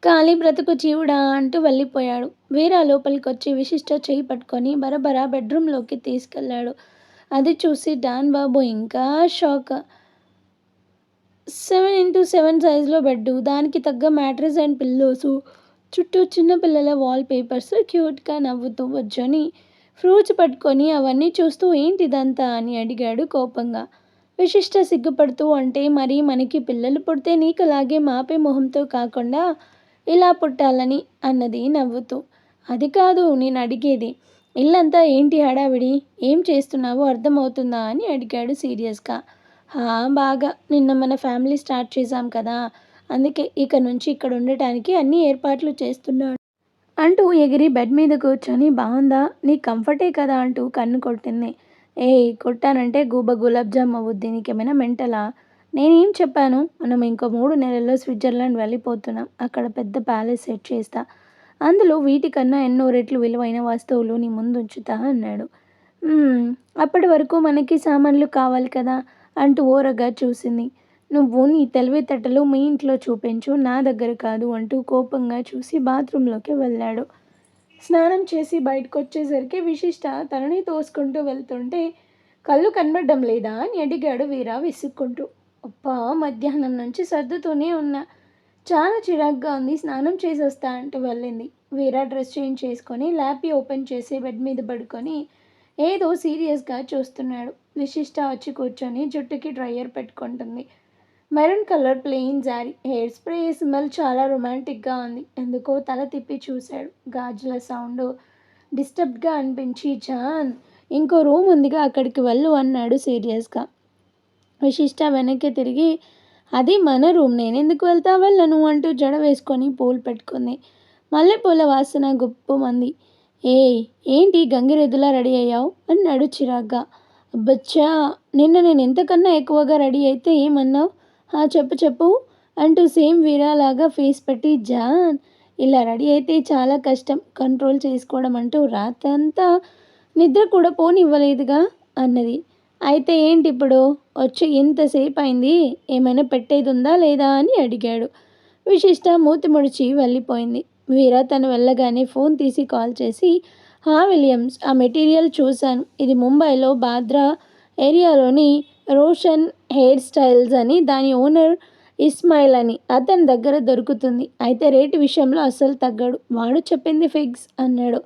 S1: కాళీ బ్రతుకు జీవుడా అంటూ వెళ్ళిపోయాడు. వీరా లోపలికి వచ్చి విశిష్ట చేయి పట్టుకొని బరబరా బెడ్రూమ్లోకి తీసుకెళ్ళాడు. అది చూసి డాన్ బాబు ఇంకా షాక్. 7x7 సైజులో బెడ్, దానికి తగ్గ మ్యాట్రెస్ అండ్ పిల్లోసు, చుట్టూ చిన్నపిల్లల వాల్ పేపర్స్, క్యూట్గా నవ్వుతూ వచ్చని ఫ్రూట్స్ పట్టుకొని అవన్నీ చూస్తూ ఏంటిదంతా అని అడిగాడు కోపంగా. విశిష్ట సిగ్గుపడుతూ అంటే మరి మనకి పిల్లలు పుడితే నీకులాగే మాపే మొహంతో కాకుండా ఇలా పుట్టాలని అన్నది నవ్వుతూ. అది కాదు నేను అడిగేది. ఇల్లంతా ఏంటి హడావిడి? ఏం చేస్తున్నావో అర్థమవుతుందా అని అడిగాడు సీరియస్గా. బాగా నిన్న మన ఫ్యామిలీ స్టార్ట్ చేశాం కదా, అందుకే ఇక నుంచి ఇక్కడ ఉండటానికి అన్ని ఏర్పాట్లు చేస్తున్నాడు అంటూ ఎగిరి బెడ్ మీద కూర్చొని బాగుందా, నీ కంఫర్టే కదా అంటూ కన్ను కొట్టింది. కొట్టానంటే గులాబ్ జామ్ అవుద్ది, నీకేమైనా మెంటలా? నేనేం చెప్పాను? మనం ఇంకో 3 నెలల్లో స్విట్జర్లాండ్ వెళ్ళిపోతున్నాం, అక్కడ పెద్ద ప్యాలెస్ సెట్ చేస్తా, అందులో వీటికన్నా ఎన్నో రెట్లు విలువైన వస్తువులు నీ ముందు ఉంచుతా అన్నాడు. అప్పటి వరకు మనకి సామాన్లు కావాలి కదా అంటూ ఓరగా చూసింది. నువ్వు నీ తెలివితేటలు మీ ఇంట్లో చూపించు, నా దగ్గర కాదు అంటూ కోపంగా చూసి బాత్రూంలోకి వెళ్ళాడు. స్నానం చేసి బయటకు వచ్చేసరికి విశిష్ట తనని తోసుకుంటూ వెళ్తుంటే కళ్ళు కనబడడం లేదా అని అడిగాడు వీరా విసుక్కుంటూ. అబ్బా, మధ్యాహ్నం నుంచి సర్దుతూనే ఉన్నా, చాలా చిరాగ్గా ఉంది, స్నానం చేసి వస్తా అంటూ వెళ్ళింది. వీరా డ్రెస్ చేంజ్ చేసుకొని ల్యాపీ ఓపెన్ చేసి బెడ్ మీద పడుకొని ఏదో సీరియస్గా చూస్తున్నాడు. విశిష్ట వచ్చి కూర్చొని జుట్టుకి డ్రైయర్ పెట్టుకుంటుంది. మెరూన్ కలర్ ప్లెయిన్ జారీ, హెయిర్ స్ప్రే స్మెల్ చాలా రొమాంటిక్గా ఉంది. ఎందుకో తల తిప్పి చూశాడు. గాజుల సౌండ్ డిస్టర్బ్డ్గా అనిపించి, జాన్ ఇంకో రూమ్ ఉందిగా అక్కడికి వెళ్ళు అన్నాడు సీరియస్గా. విశిష్ట వెనక్కి తిరిగి, అది మన రూమ్, నేనెందుకు వెళ్తా, వెళ్ళను అంటూ జడ వేసుకొని పూలు పెట్టుకుంది. మల్లెపూల వాసన గుప్పుమంది. ఏంటి గంగిరెద్దులా రెడీ అయ్యావు అన్నాడు చిరాగ్గా. అబ్బచ్చా, నిన్న నేను ఎంతకన్నా ఎక్కువగా రెడీ అయితే ఏమన్నావు? చెప్పు చెప్పు అంటూ సేమ్ వీరాలాగా ఫేస్ పెట్టి, జాన్ ఇలా రెడీ అయితే చాలా కష్టం కంట్రోల్ చేసుకోవడం అంటూ రాత్రంతా నిద్ర కూడా పోనివ్వలేదుగా అన్నది. అయితే ఏంటి ఇప్పుడు వచ్చి ఎంతసేపు అయింది, ఏమైనా పెట్టేది ఉందా లేదా అని అడిగాడు. విశిష్ట మూతి ముడిచి వెళ్ళిపోయింది. వీరా తను వెళ్ళగానే ఫోన్ తీసి కాల్ చేసి, విలియమ్స్, ఆ మెటీరియల్ చూశాను, ఇది ముంబైలో బాంద్రా ఏరియాలోని రోషన్ హెయిర్ స్టైల్స్ అని, దాని ఓనర్ ఇస్మాయిల్ అని, అతని దగ్గర దొరుకుతుంది, అయితే రేటు విషయంలో అస్సలు తగ్గడు, వాడు చెప్పింది ఫిక్స్ అన్నాడు.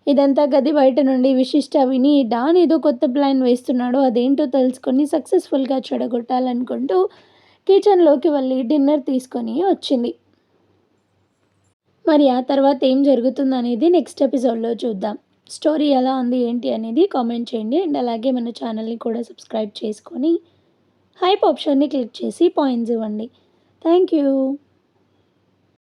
S1: ఇదంతా గది బయట నుండి విశిష్ట విని, డాన్ ఏదో కొత్త ప్లాన్ వేస్తున్నాడు, అదేంటో తెలుసుకొని సక్సెస్ఫుల్గా చెడగొట్టాలనుకుంటూ కిచెన్లోకి వెళ్ళి డిన్నర్ తీసుకొని వచ్చింది. మరి ఆ తర్వాత ఏం జరుగుతుందనేది నెక్స్ట్ ఎపిసోడ్లో చూద్దాం. స్టోరీ ఎలా ఉంది ఏంటి అనేది కామెంట్ చేయండి. అండ్ అలాగే మన ఛానల్ని కూడా సబ్స్క్రైబ్ చేసుకొని హైప్ ఆప్షన్ని క్లిక్ చేసి పాయింట్స్ ఇవ్వండి. Thank you.